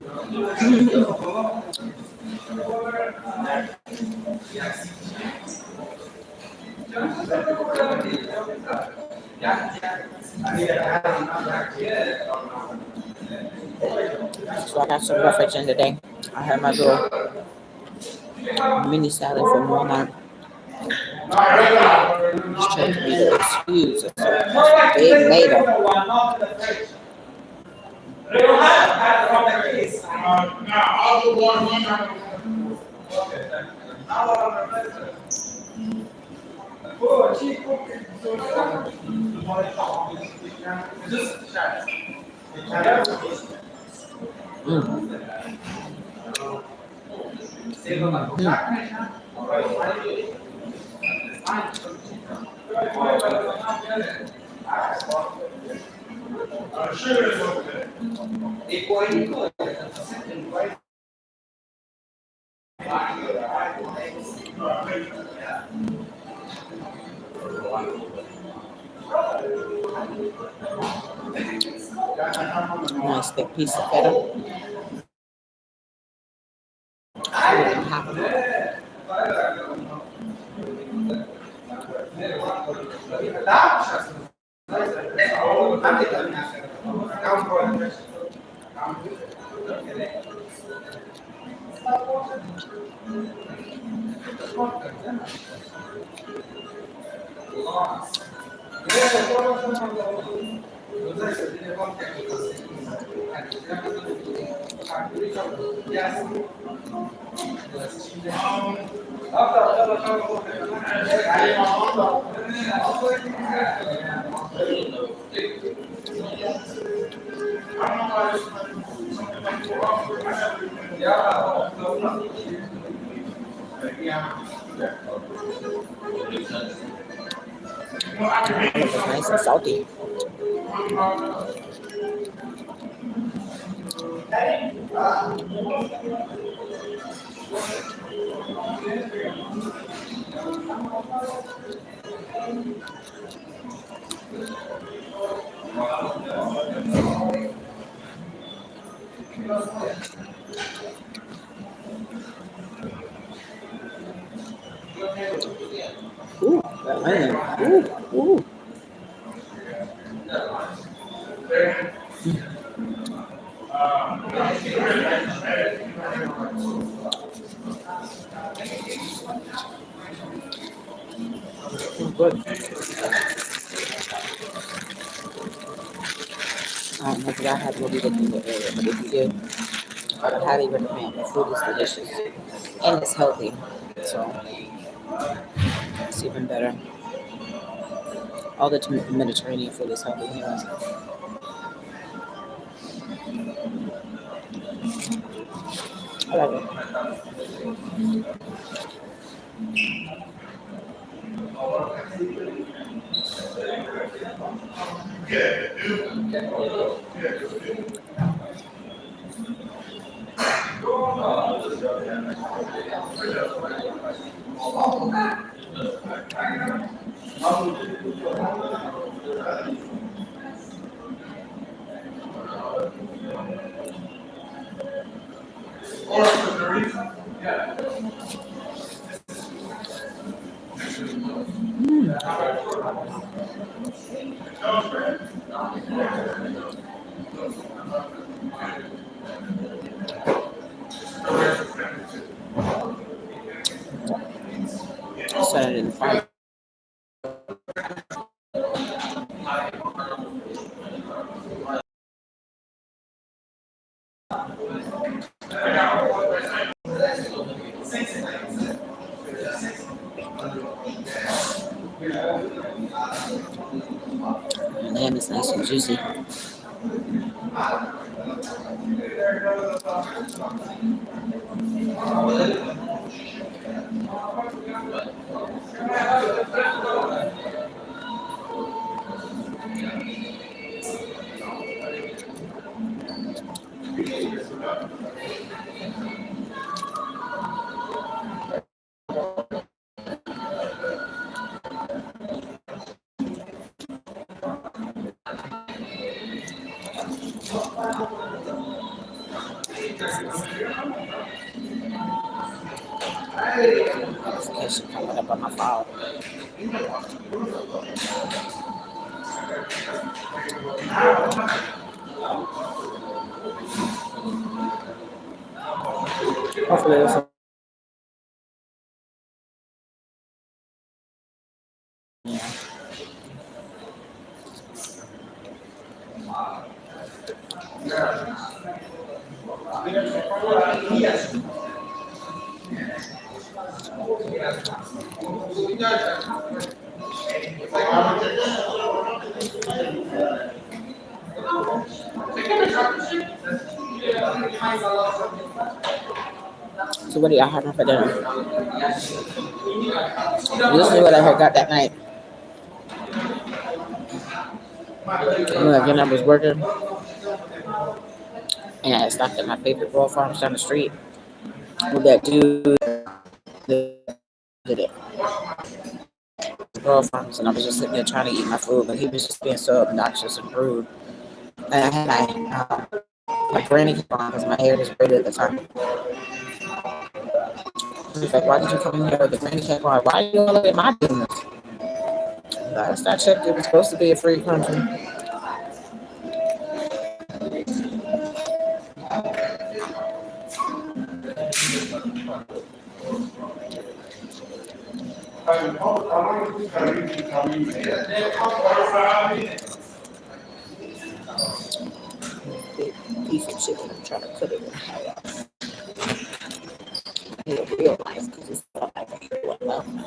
So I got some roughage in today. I had my little mini salad from Walmart. Just trying to be the excuse. It's a big later. Nice big piece of feta. It's nice and salty. Ooh, that onion. Ooh, ooh. Good. I don't know if y'all have to go be looking in the area, but if you do, I would highly recommend. The food is delicious and it's healthy, so it's even better. All the Mediterranean food is healthy, anyways. I love it. Set it in the fire. The lamb is nice and juicy. Notification coming up on my phone. Hopefully, it's so. What are y'all having for dinner? This is what I had got that night. Again, I was working and I stopped at my favorite roll farms down the street with that dude that did it. Roll farms, and I was just sitting there trying to eat my food, but he was just being so obnoxious and rude. And I had my granny cap on because my hair was braided at the time. He's like, "Why did you come in here with the granny cap on? Why are you all look at my business?" Last I checked, it was supposed to be a free country. Big piece of chicken. I'm trying to put it in real life because it's not like a real one.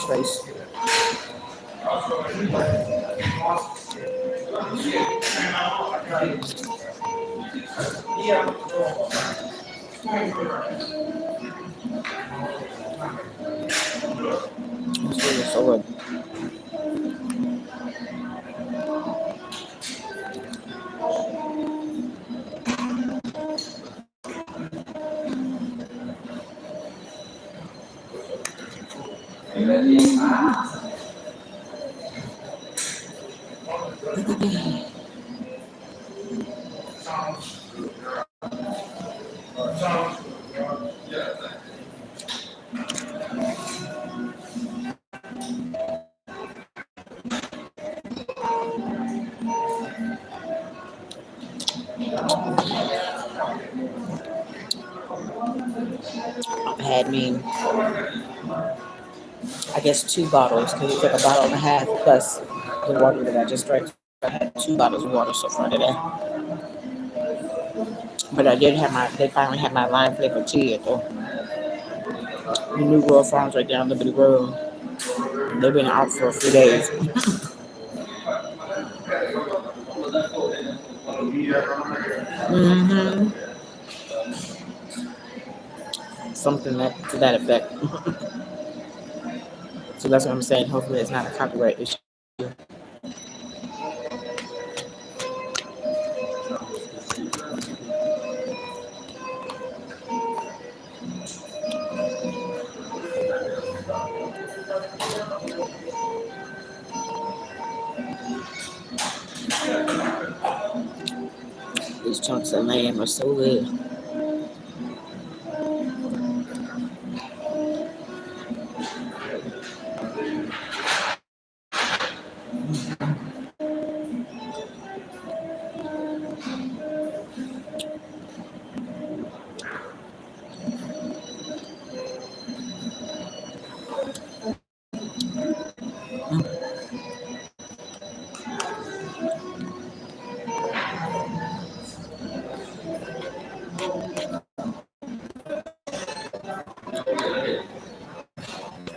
Trace. It's really so good. had me, I guess, 2 bottles because it took a bottle and a half plus the water that I just drank. So I had 2 bottles of water so far today. But I did have they finally had my lime flavored tea at the New World Farms right down Liberty Road. They've been out for a few days. hmm Something to that effect. So that's what I'm saying. Hopefully, it's not a copyright issue. These chunks of lamb are so good.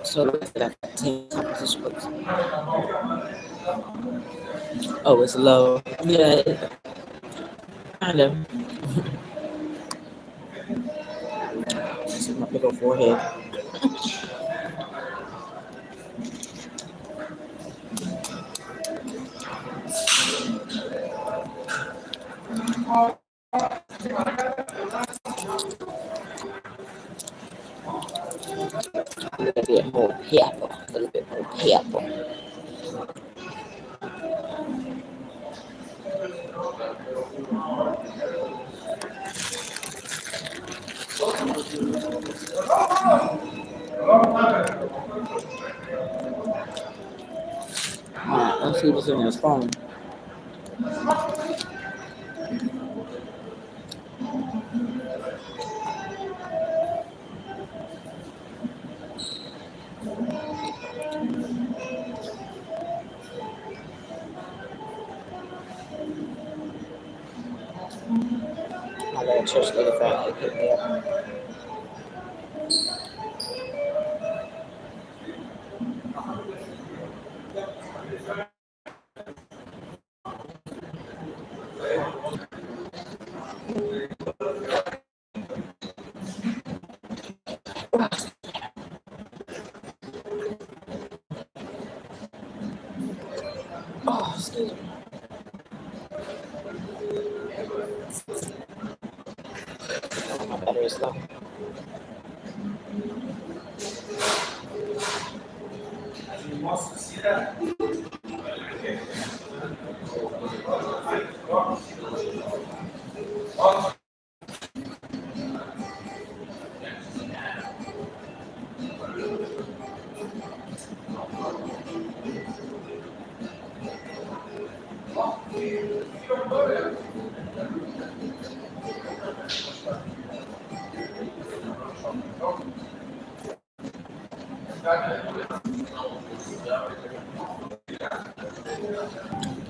So that 10 competition books. Oh, it's low. Yeah, kind of. This is my big old forehead. A little bit more pepper. A little bit more pepper. Alright, let's see what's in this phone. My little church lady finally picked me up. Oh, excuse me. My battery is low.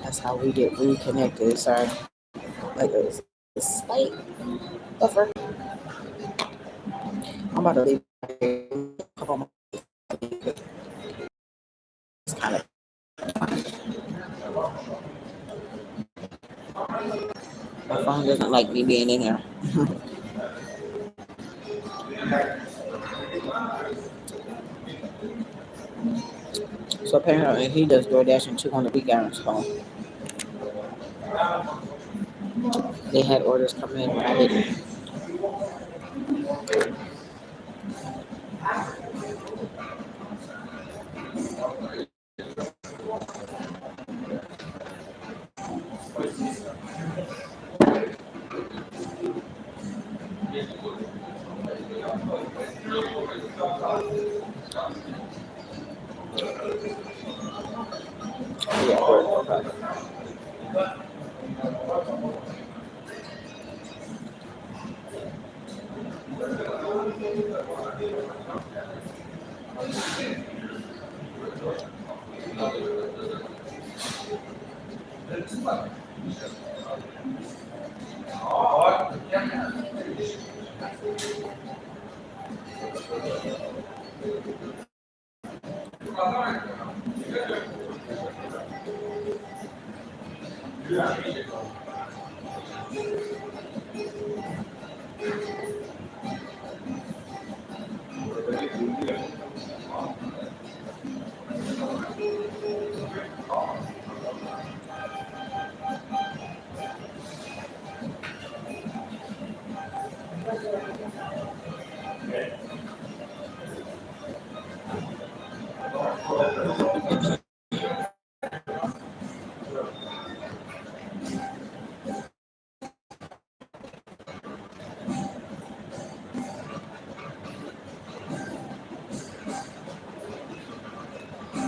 That's how we get reconnected. Sorry. Like a slight buffer. I'm about to leave. It's kind of my phone doesn't like me being in here. So apparently he does DoorDash and 200 week on his phone. They had orders come in when I didn't.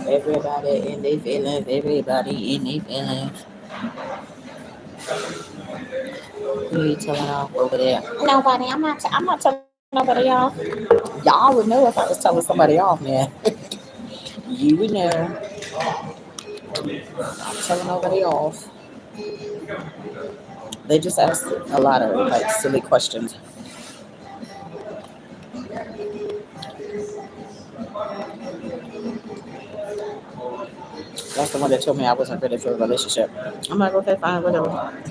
Everybody in their feelings. Everybody in their feelings. Who you telling off over there? Nobody. I'm not telling nobody off. Y'all would know if I was telling somebody off, man. You would know. I'm telling nobody off. They just ask a lot of like silly questions. That's the one that told me I wasn't ready for a relationship. I'm like, okay, fine, whatever.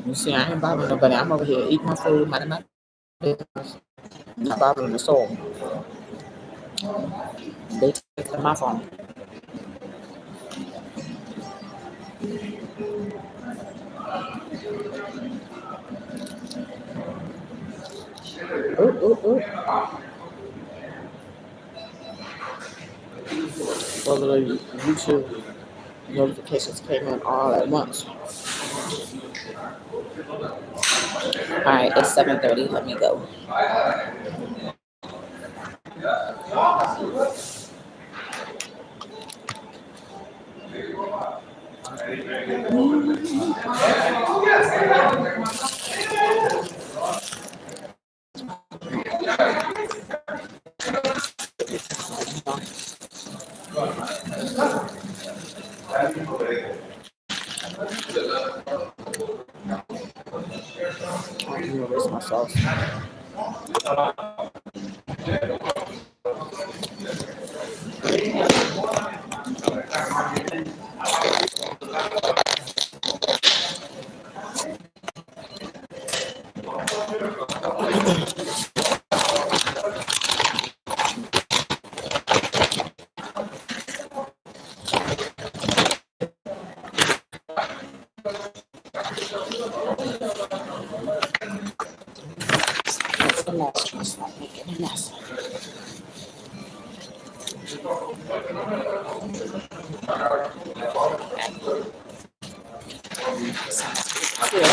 You see, I ain't bothering nobody. I'm over here eating my food, minding my business, not bothering the soul. They take my phone. Ooh, ooh, ooh. Well, the YouTube notifications came in all at once. All right, it's 7:30. Let me go. Where's my sauce? It's the mess. It's not making a mess. Yeah.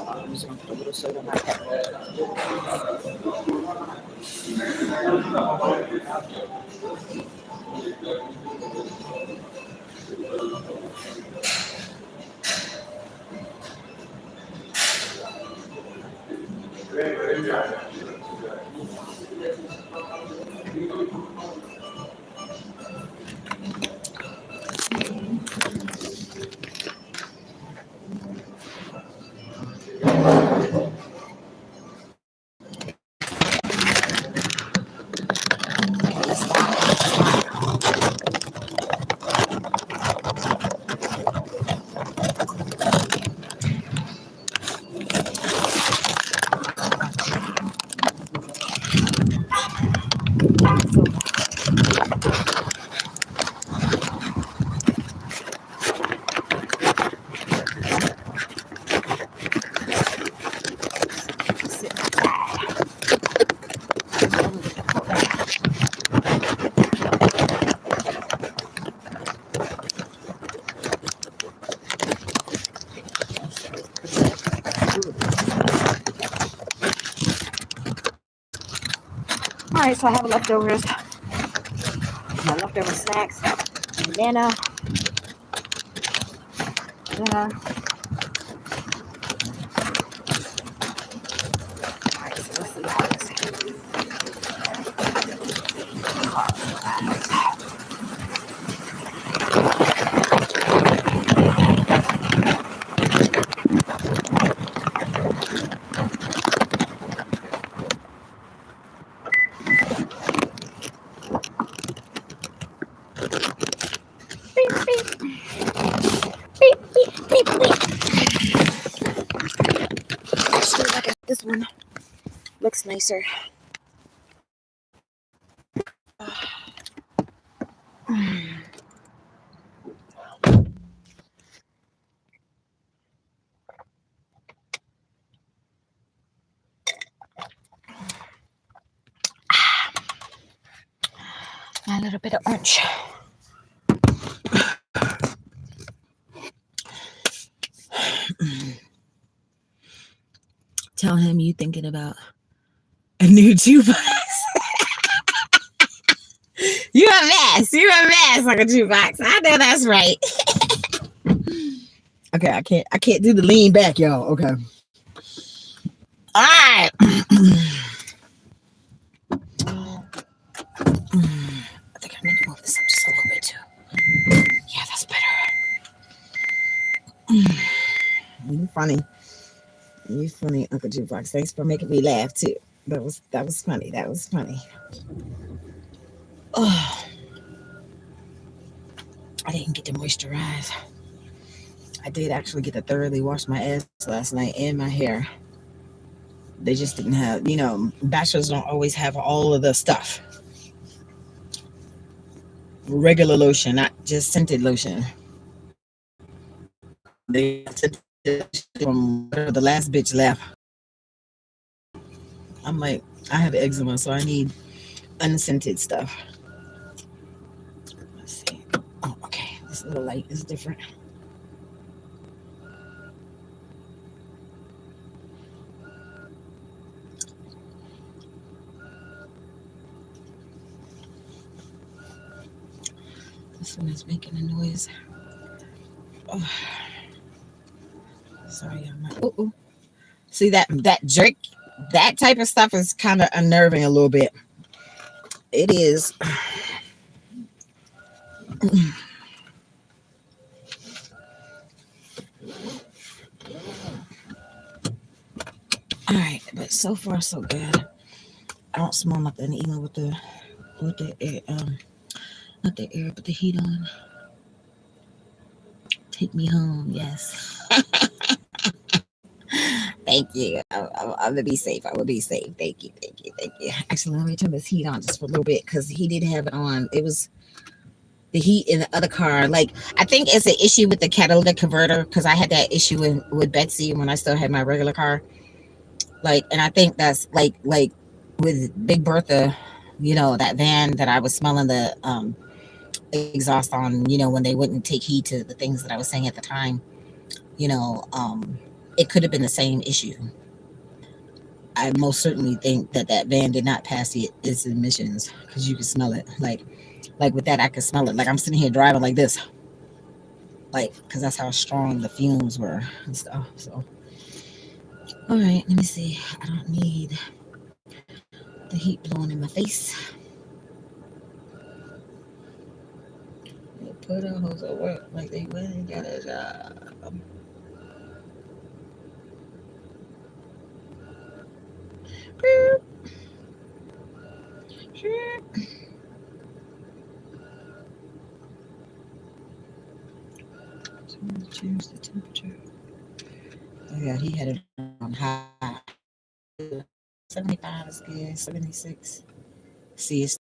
I'm just gonna put a little soda in my cup. All right, so I have leftovers, my leftover snacks, and then know. Alright, so let's see how this beep, beep, beep, beep, beep, beep. Actually, like this one looks nicer. A little bit of orange. Tell him you thinking about a new jukebox. You a mess. You a mess like a jukebox. I know that's right. Okay, I can't do the lean back, y'all. Okay. All right. I think I need to move this up just a little bit too. Yeah, that's better. You funny. You funny, Uncle Jukebox. Thanks for making me laugh too. That was funny. That was funny. Oh, I didn't get to moisturize. I did actually get to thoroughly wash my ass last night and my hair. They just didn't have, bachelors don't always have all of the stuff. Regular lotion, not just scented lotion. They from the last bitch left. I'm like, I have eczema, so I need unscented stuff. Let's see. Oh, okay. This little light is different. This one is making a noise. Oh, sorry, I'm like, oh. See that jerk, that type of stuff is kind of unnerving a little bit. It is. All right, but so far so good. I don't smell nothing even with the air, not the air, but the heat on. Take me home, yes. Thank you. I'm gonna be safe. I will be safe. Thank you. Thank you. Thank you. Actually, let me turn this heat on just for a little bit because he did have it on. It was the heat in the other car. Like, I think it's an issue with the catalytic converter because I had that issue with Betsy when I still had my regular car. Like, and I think that's like with Big Bertha, that van that I was smelling the exhaust on, when they wouldn't take heed to the things that I was saying at the time, you know, um, it could have been the same issue. I most certainly think that van did not pass its emissions because you could smell it. Like with that, I could smell it. Like I'm sitting here driving like this, like because that's how strong the fumes were and stuff. So, all right, let me see. I don't need the heat blowing in my face. They put a hose at work like they went and got a job. Change the temperature. Oh yeah, he had it on high. 75 is good. 76. See, it's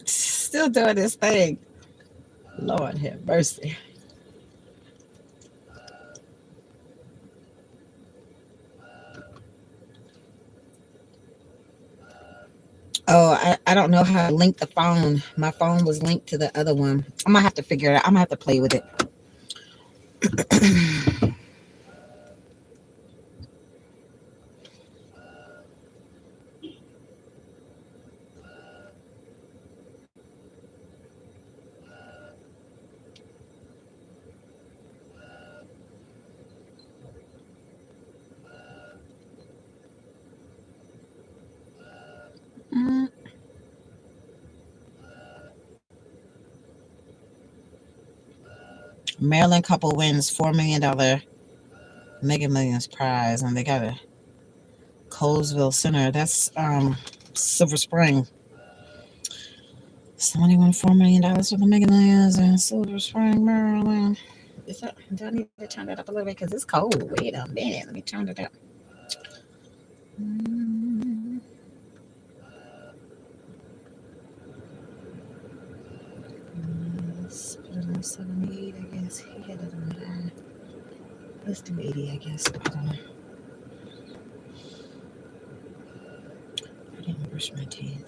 still doing this thing. Lord have mercy. Oh, I don't know how to link the phone. My phone was linked to the other one. I'm gonna have to figure it out. I'm gonna have to play with it. Maryland couple wins $4 million Mega Millions prize, and they got a Colesville Center. That's Silver Spring. Somebody won $4 million for the Mega Millions in Silver Spring, Maryland. Do I need to turn that up a little bit? Because it's cold. Wait a minute. Let me turn it up. Let's put it on 78, I guess. He had it on high. Let's do 80, I guess. I don't know. I didn't brush my teeth.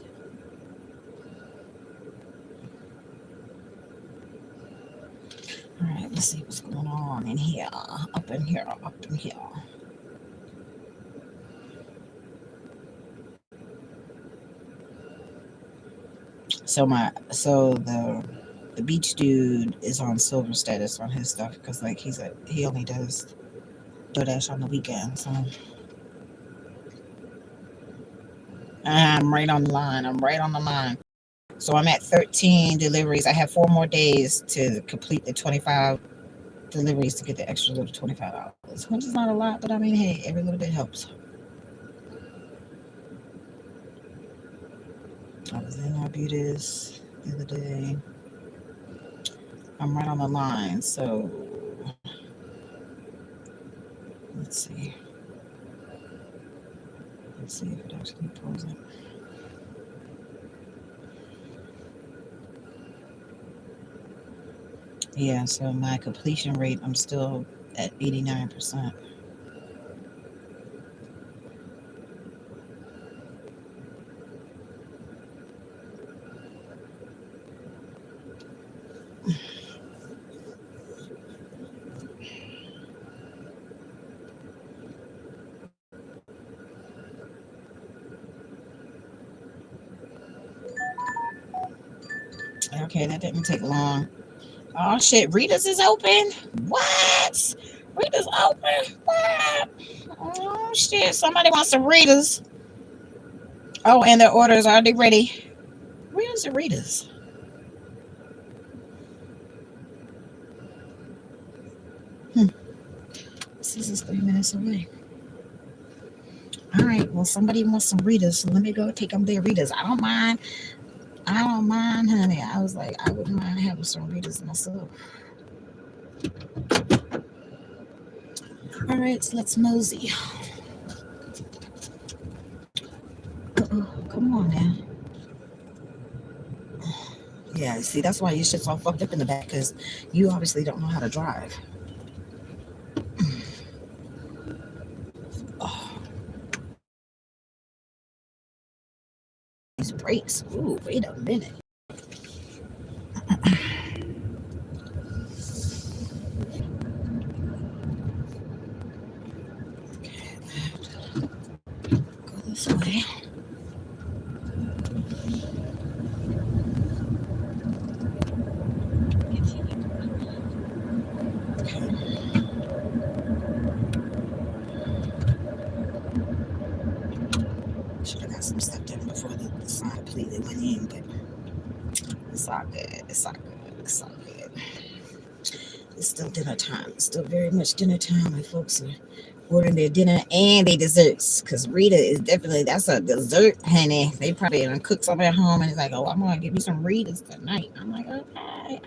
All right, let's see what's going on in here. Up in here, up in here. So the beach dude is on silver status on his stuff because like he only does DoorDash on the weekend. So I'm right on the line. So I'm at 13 deliveries. I have 4 more days to complete the 25 deliveries to get the extra little $25, which is not a lot, but I mean, hey, every little bit helps. I was in Arbutus the other day. I'm right on the line, so let's see. Let's see if it actually pulls it. Yeah, so my completion rate, I'm still at 89%. Okay, that didn't take long. Oh shit, Rita's is open. What? Rita's open. What? Oh shit, somebody wants some Rita's. Oh, and their orders are they ready? Where's the Rita's? This is 3 minutes away. All right, well, somebody wants some Rita's, so let me go take them their Rita's. I don't mind, honey. I was like, I wouldn't mind having some Rita's myself. All right, so let's mosey. Come on now. Yeah, see, that's why your shit's all fucked up in the back, because you obviously don't know how to drive. Oh. These brakes. Ooh, wait a minute. Go this way. Should have got some stuff done before the sign completely went in, but it's all good. It's all good. It's all good. It's still dinner time. It's still very much dinner time. My folks are ordering their dinner and their desserts, because Rita is definitely, that's a dessert, honey. They probably gonna cook something at home and it's like, oh, I'm gonna give me some Ritas tonight. I'm like, okay.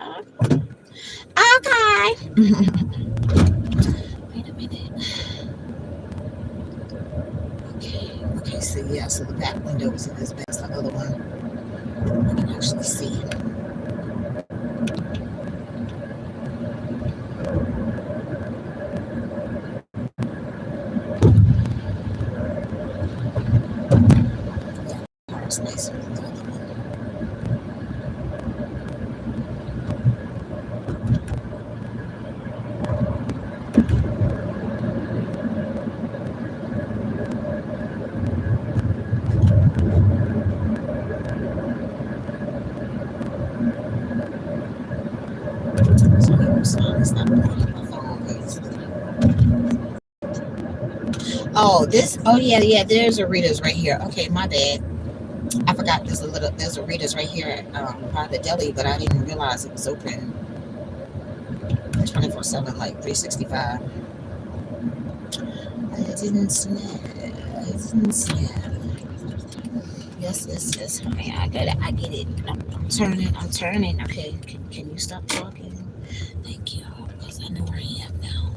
Wait a minute. Okay, so yeah, so the back window is in this back. That's the other one. I can actually see. Yeah, car's nicer than the other one. Oh yeah, there's a Rita's right here. Okay, my bad. I forgot there's a Rita's right here by the deli, but I didn't realize it was open. 24/7, like 365. I didn't snap. I didn't snap. Yes. Okay, I get it. I get it. I'm turning. I'm turning. Okay, can you stop talking? Thank you, because I know where I am now.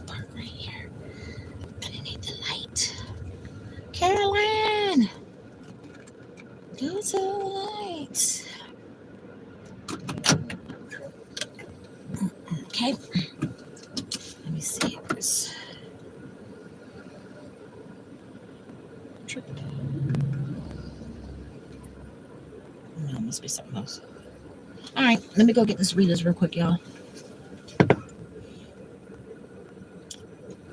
Park right here. I didn't need the light. Caroline, go to the light. Okay. Let me see. There's trip. No, it must be something else. All right, let me go get this Rita's real quick, y'all.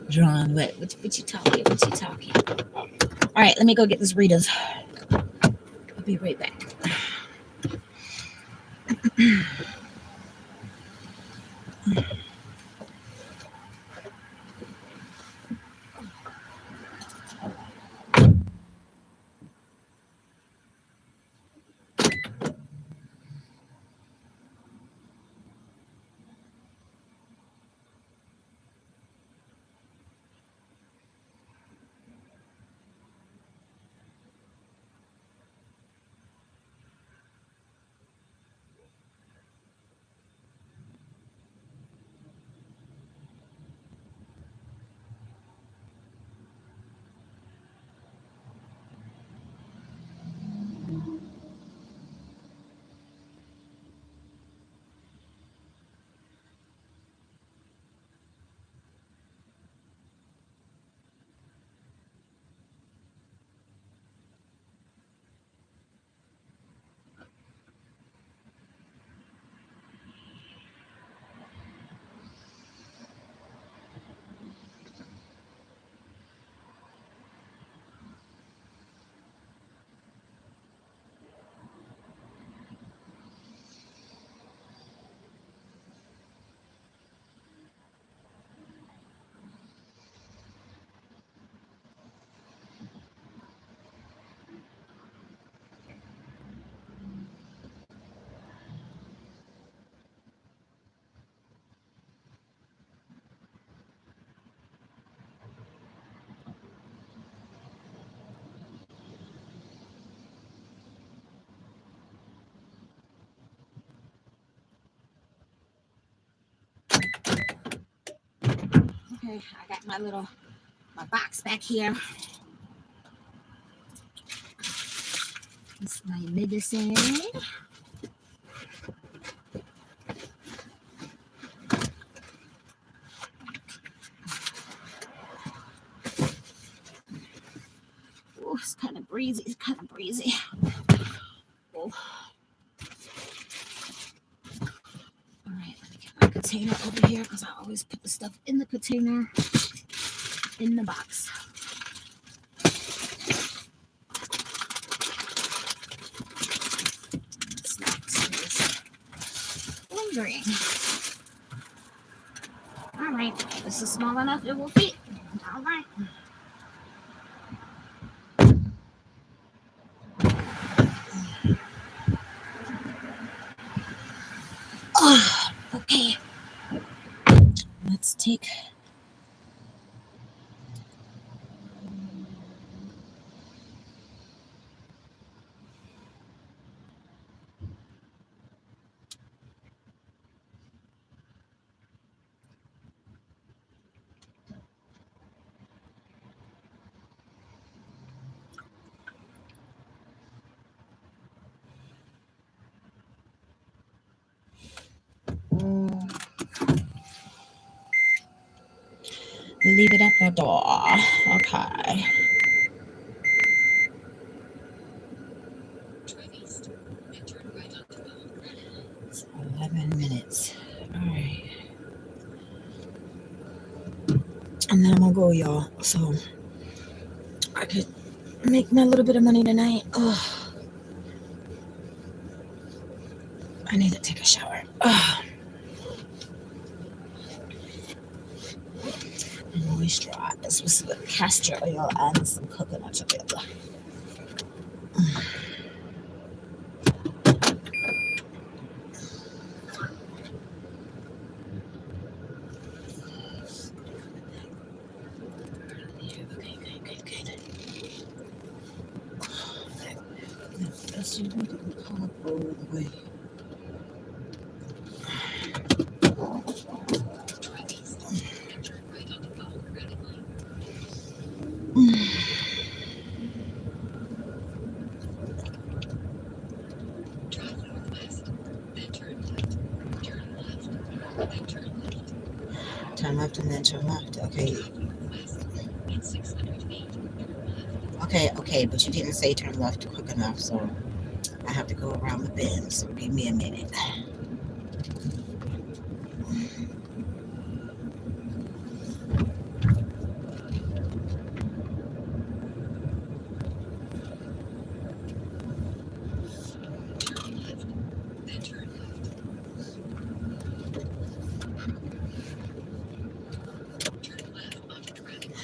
John, what you talking? What you talking? All right, let me go get this Rita's. I'll be right back. Okay, I got my box back here. It's my medicine. Oh, it's kind of breezy. Oh. All right, let me get my container over here because I always put the stuff in the container in the box. It's not lingering. All right, this is small enough, it will fit. All right. Oh, okay. Let's take. Leave it at the door. Okay. It's 11 minutes. All right. And then I'm gonna go, y'all. So I could make my little bit of money tonight. Oh, I need to take a shower. Oh. moisturize with some castor oil and some coconut oil. That's you didn't come all the way. Turn left and then turn left. Okay. Okay, but you didn't say turn left quick enough, so I have to go around the bend. So give me a minute.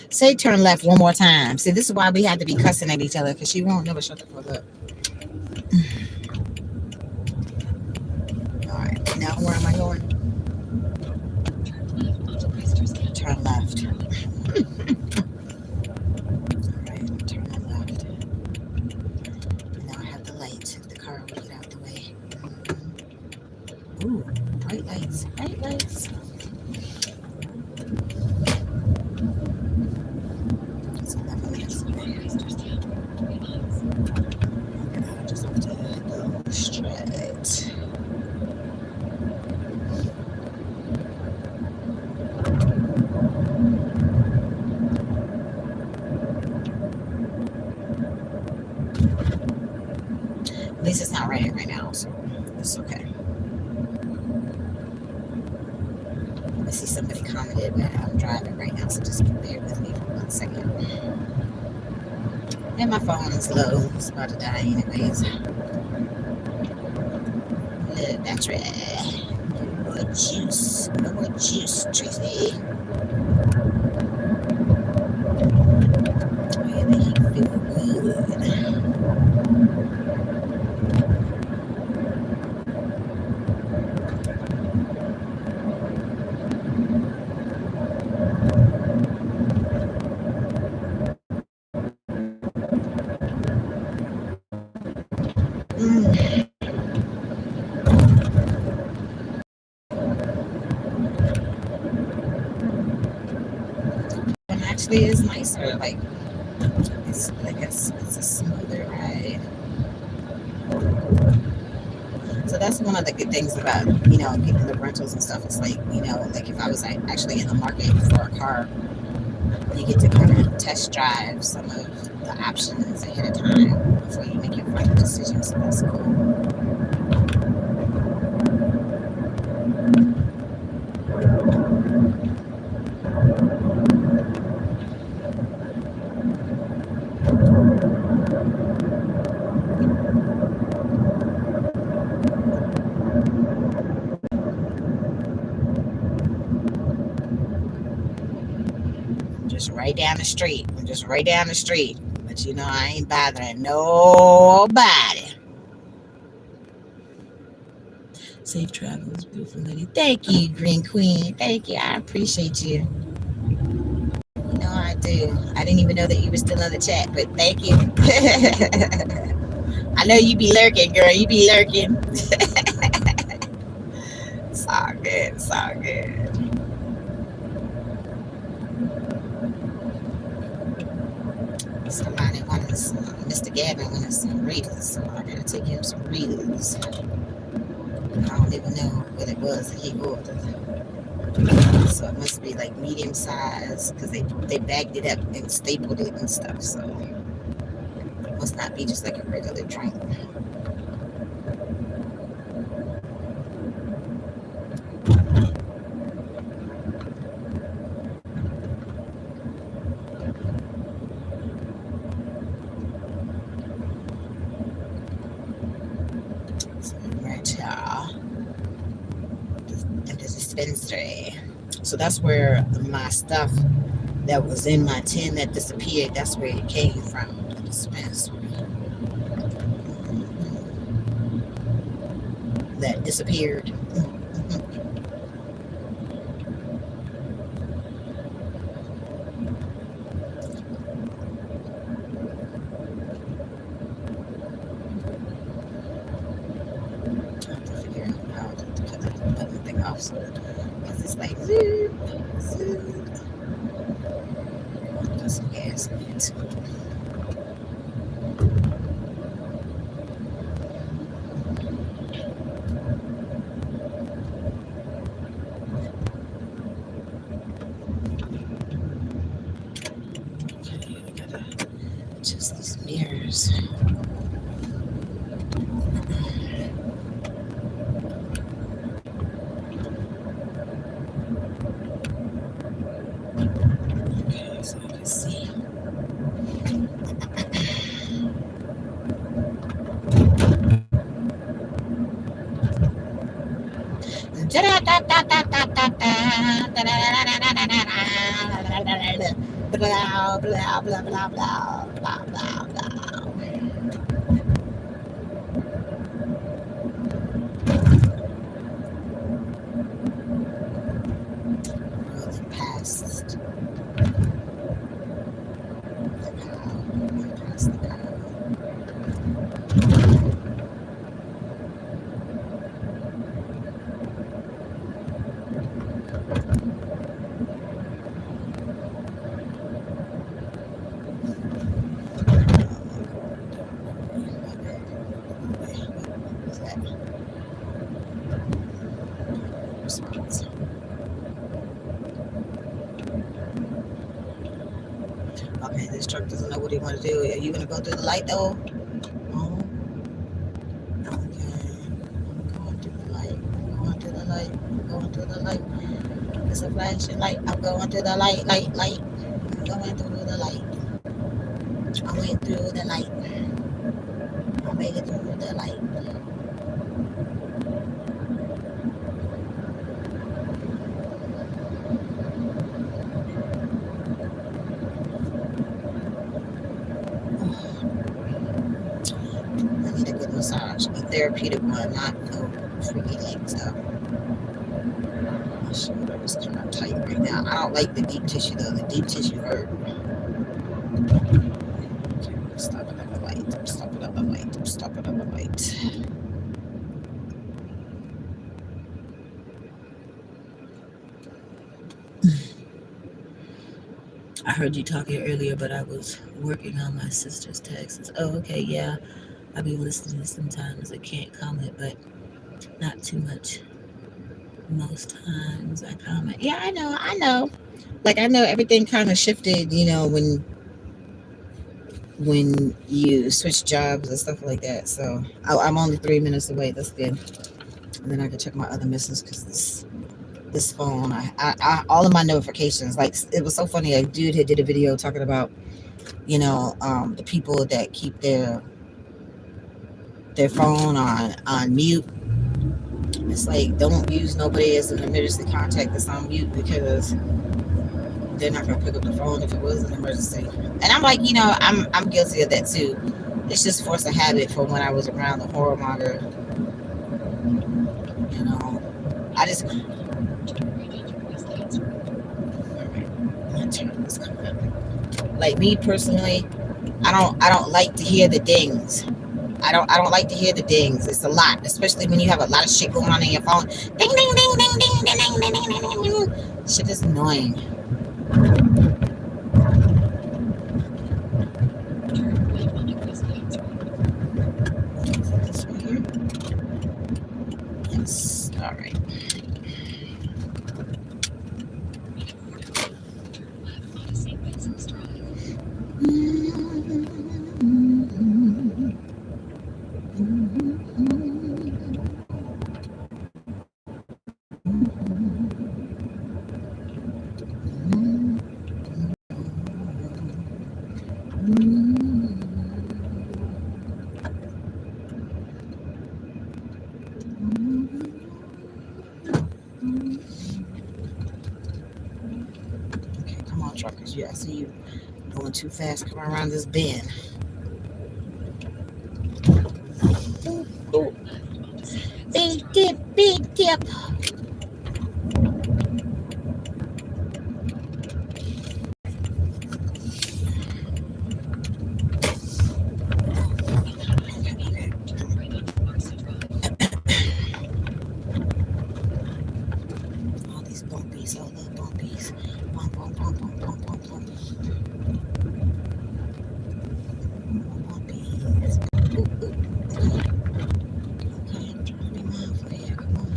Say turn left one more time. See, this is why we have to be cussing at each other because she won't never shut the fuck up. All right, now where am I going? Turn left. All right, turn left. Now I have the lights. The car will get out the way. Ooh, bright lights, bright lights. It's 11 minutes away. I just have to go straight. At least it's not raining right now, so it's okay. I see somebody commented that I'm driving right now, so just bear with me for 1 second. And my phone is low. It's about to die anyways. Little battery. No more juice. No more juice, Tracy. Oh yeah, the heat feel good. And actually, it's nicer. Like it's a smoother ride. So that's one of the good things about getting the rentals and stuff. It's like like if I was like actually in the market for a car, you get to kind of test drive some of the options ahead of time before you make your final decision. So that's cool. Just right down the street. I'm just right down the street. But I ain't bothering nobody. Safe travels, beautiful lady. Thank you, Green Queen. Thank you. I appreciate you. I do. I didn't even know that you were still in the chat, but thank you. I know you be lurking, girl. You be lurking. It's all good. It's all good. Somebody wanted some, Mr. Gavin wanted some readers, so I gotta take him some readers. I don't even know what it was that he ordered. So it must be like medium size because they bagged it up and stapled it and stuff. So it must not be just like a regular drink. So right y'all. And the dispensary. So that's where my stuff that was in my tin that disappeared. That's where it came from. The dispensary that disappeared. I have to figure out how to cut the thing off so because it's like zoom, zoom. Put some gas in it. Okay, I gotta adjust these mirrors. Okay, so I can see. Blah blah blah blah blah blah blah blah. Rolling past the cow, past the cow. What's that? Response. Okay, this truck doesn't know what he want to do. Are you gonna go through the light though? Oh, okay. I'm going through the light. I'm going through the light. I'm going through the light. It's a flashing light. I'm going through the light, light. I'm going through the light. I went through the light. I made it through the light. I need a good massage, a therapeutic one, not no freaky leg stuff. My shoulder is kind of tight right now. I don't like the deep tissue though. The deep tissue hurt. Okay, stop it at the light. Stop it at the light. Stop it at the light. I heard you talking earlier, but I was working on my sister's texts. Oh, okay, yeah. I'll be listening sometimes. I can't comment, but not too much. Most times I comment. Yeah, I know. Like I know everything kind of shifted, when you switch jobs and stuff like that. So I'm only 3 minutes away. That's good. And then I can check my other missions because this phone, all of my notifications. Like it was so funny. A dude had did a video talking about the people that keep their phone on mute. It's like don't use nobody as an emergency contact that's on mute because they're not gonna pick up the phone if it was an emergency. And I'm like, I'm guilty of that too. It's just force of habit from when I was around the horror monger. I just like me personally. I don't like to hear the dings. I don't like to hear the dings. It's a lot, especially when you have a lot of shit going on in your phone. Ding ding ding ding ding ding ding ding ding ding ding. Shit is annoying. Yes. All right. Okay, come on, truckers. You Going too fast, coming around this bend. Oh, Big dip, big dip. All these bumpies, all the bumpies. Bump, bump, bump, bump, bump, bump, bump. Bumpies. Ooh, ooh. Okay, I'm trying to be mindful here. Come on.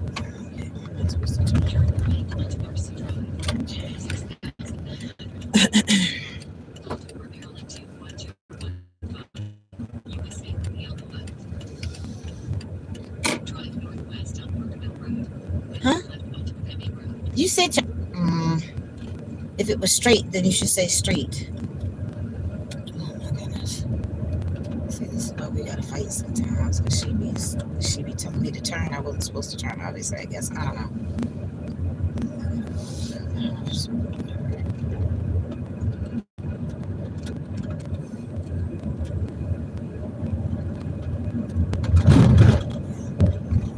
Okay, I'm not supposed to turn. Okay. Huh? You said if it was straight, then you should say straight. Oh my goodness. See, this is why we gotta fight sometimes because she be telling me to turn. I wasn't supposed to turn, obviously, I guess. I don't know.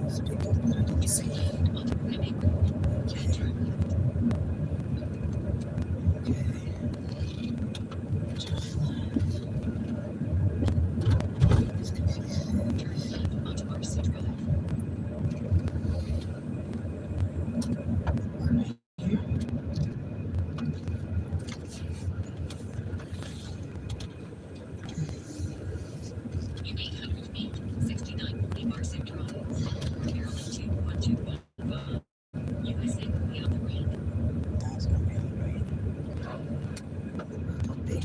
Let's pick up what I didn't see. Okay. That's gonna be right. A big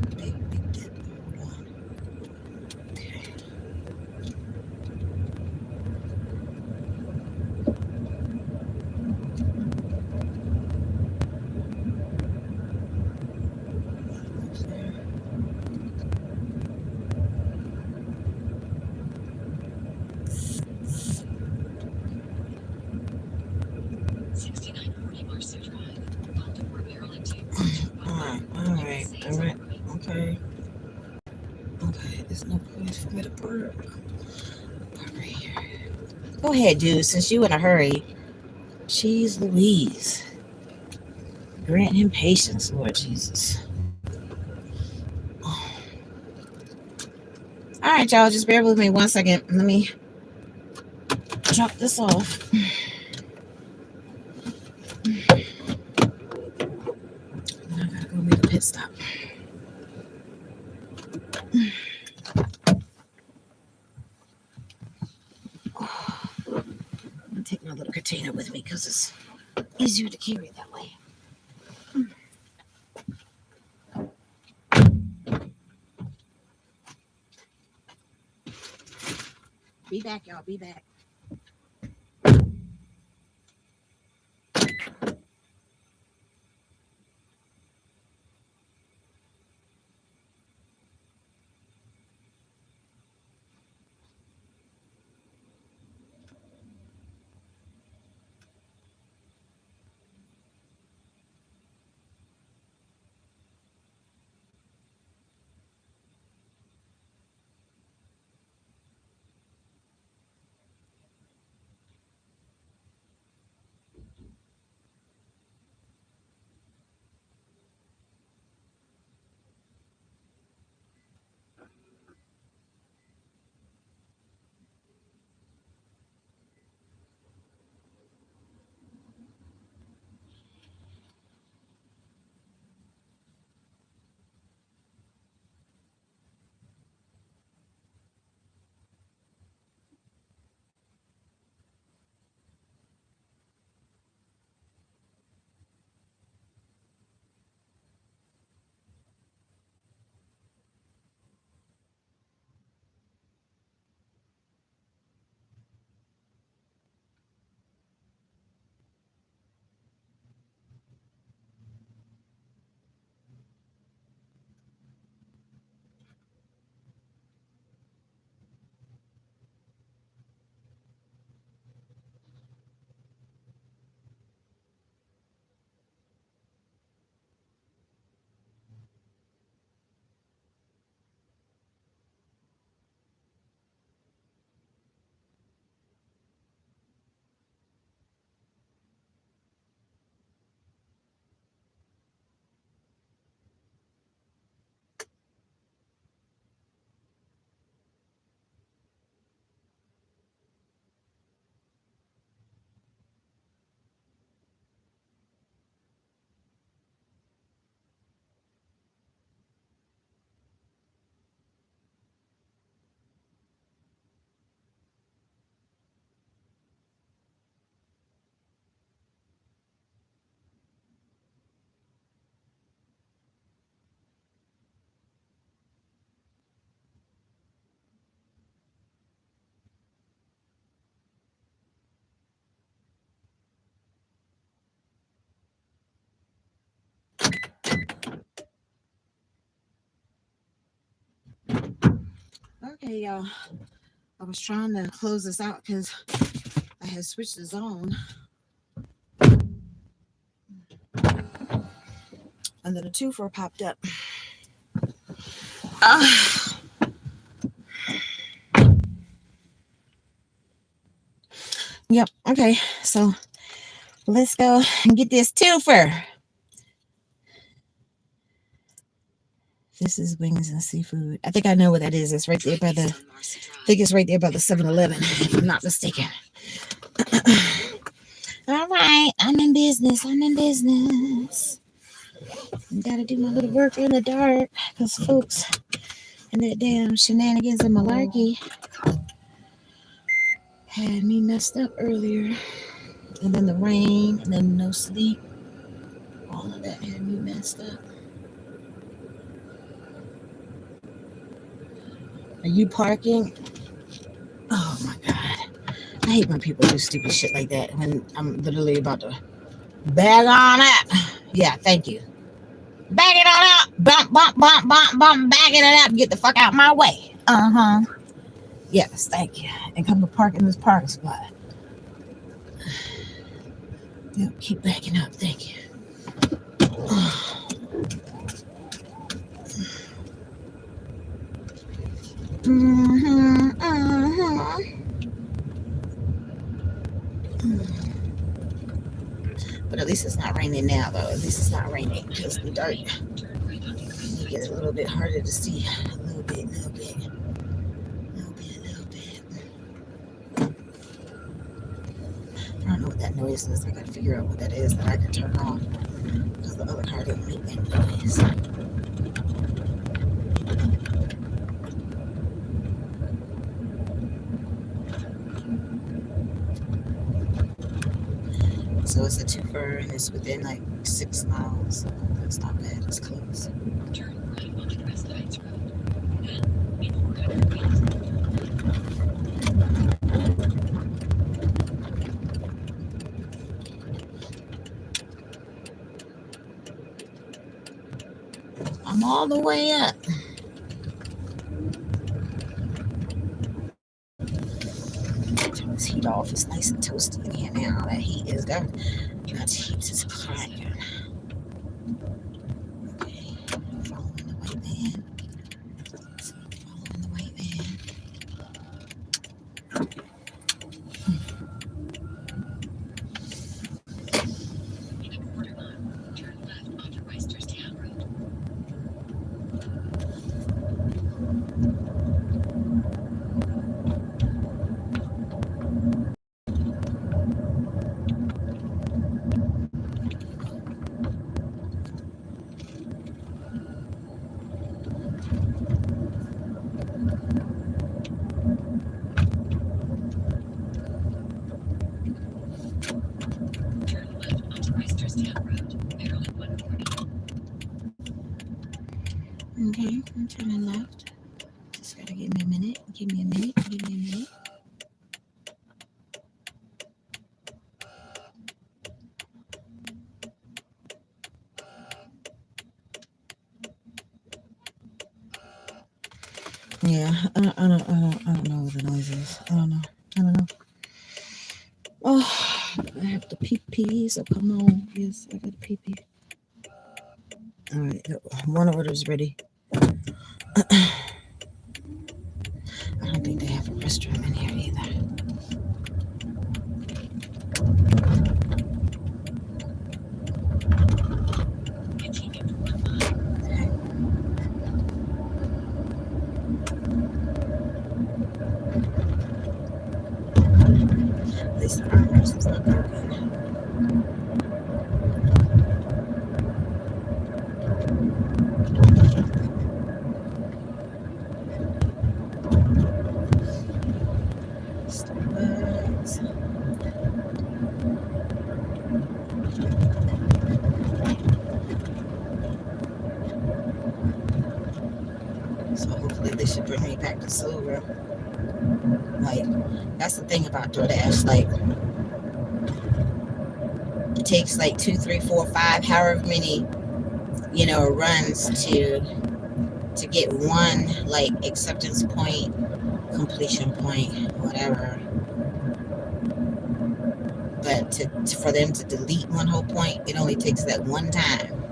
dip. Hold on. Okay. All right. Okay. Okay, there's no place for me to park. Park right here. Go ahead, dude, since you in a hurry. Jeez Louise. Grant him patience, Lord Jesus. All right, y'all, just bear with me 1 second. Let me drop this off. I gotta go make a pit stop. I'm gonna take my little container with me because it's easier to carry that way. Be back, y'all. Be back. Hey y'all, I was trying to close this out because I had switched the zone and then a twofer popped up. Yep, okay, so let's go and get this twofer. This is wings and seafood. I think I know what that is. It's right there by the, I think it's right there by the 7-Eleven, if I'm not mistaken. All right, I'm in business. Gotta do my little work in the dark because folks and that damn shenanigans and malarkey had me messed up earlier. And then the rain and then no sleep. All of that had me messed up. Are you parking? Oh my God. I hate when people do stupid shit like that when I'm literally about to bag on up. Yeah, thank you. Bag it on up. Bump, bump, bump, bump, bump. Bagging it up. Get the fuck out my way. Yes, thank you. And come to park in this parking spot. Yep, keep backing up. Thank you. But at least it's not raining now, though. At least it's not raining because the dark it gets a little bit harder to see. A little bit. I don't know what that noise is. I gotta figure out what that is that I can turn off because the other car didn't make that noise. So it's a twofer and it's within like 6 miles. So that's not bad. It's close. Turn right onto West Heights Road. In 400 feet. I'm all the way up. Turn this heat off. It's nice and toasty in here now. That heat is done. That heat is cracking. Okay, following the white van. Following the white van. In a quarter mile, turn left onto Reisterstown Road. Okay, I'm turning left. Just gotta give me a minute. Yeah, I don't know what the noise is. I don't know. Oh, I have to pee, so come on. Yes, I got to pee. All right, one order's ready. I don't think they have a restroom in here either. At least the armrest is not broken. So hopefully they should bring me back to silver. Like, that's the thing about DoorDash. Like, it takes like 2, 3, 4, 5, however many, runs to to get one like acceptance point, completion point, whatever. But for them to delete one whole point, it only takes that one time.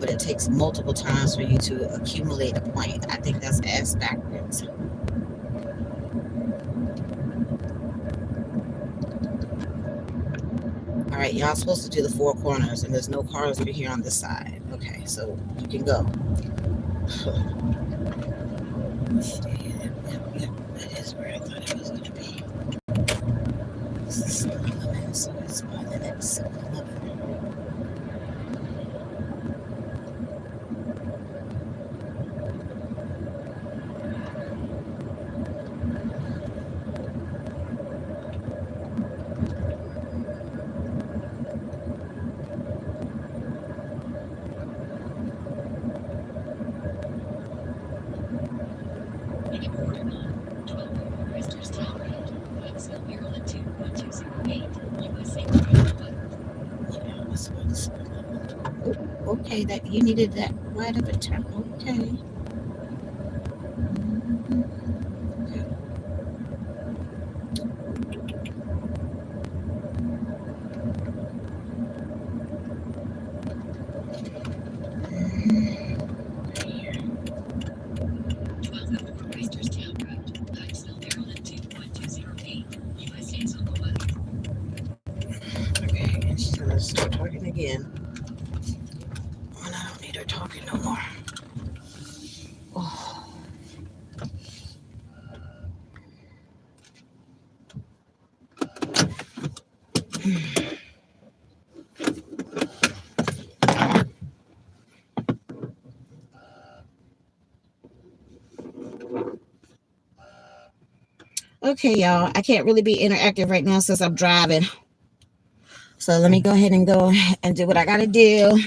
But it takes multiple times for you to accumulate a point. I think that's ass backwards. All right, y'all supposed to do the four corners, and there's no cars over here on this side. Okay, so you can go. Yep, that is where I thought it was going to be. This is 7-Eleven, so it's by the next 7-Eleven. Okay, that you needed that right up a turn. Okay. Okay, and she's gonna start talking again. And I don't need her talking no more. Oh. Okay, y'all. I can't really be interactive right now since I'm driving. So let me go ahead and go and do what I gotta do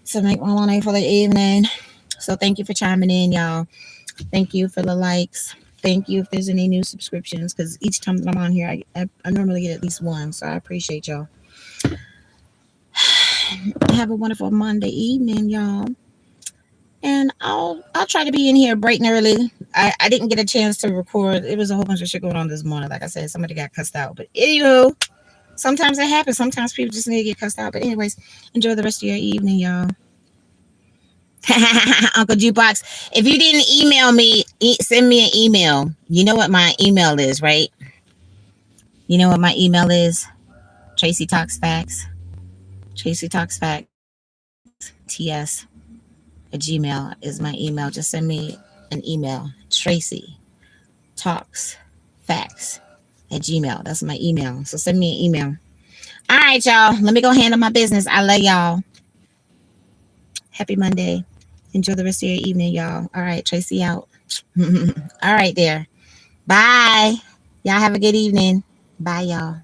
to make my money for the evening. So thank you for chiming in, y'all. Thank you for the likes. Thank you if there's any new subscriptions, because each time that I'm on here, I normally get at least one. So I appreciate y'all. Have a wonderful Monday evening, y'all. And I'll try to be in here bright and early. I didn't get a chance to record. It was a whole bunch of shit going on this morning. Like I said, somebody got cussed out. But anywho, sometimes it happens. Sometimes people just need to get cussed out. But anyways, enjoy the rest of your evening, y'all. Uncle Jukebox, if you didn't email me, send me an email. You know what my email is, right? You know what my email is? Traci Talks Facts. Traci Talks Facts. TS at Gmail is my email. Just send me an email. Traci Talks Facts at Gmail. That's my email. So send me an email. All right, y'all. Let me go handle my business. I love y'all. Happy Monday. Enjoy the rest of your evening, y'all. All right, Traci out. All right, there. Bye. Y'all have a good evening. Bye, y'all.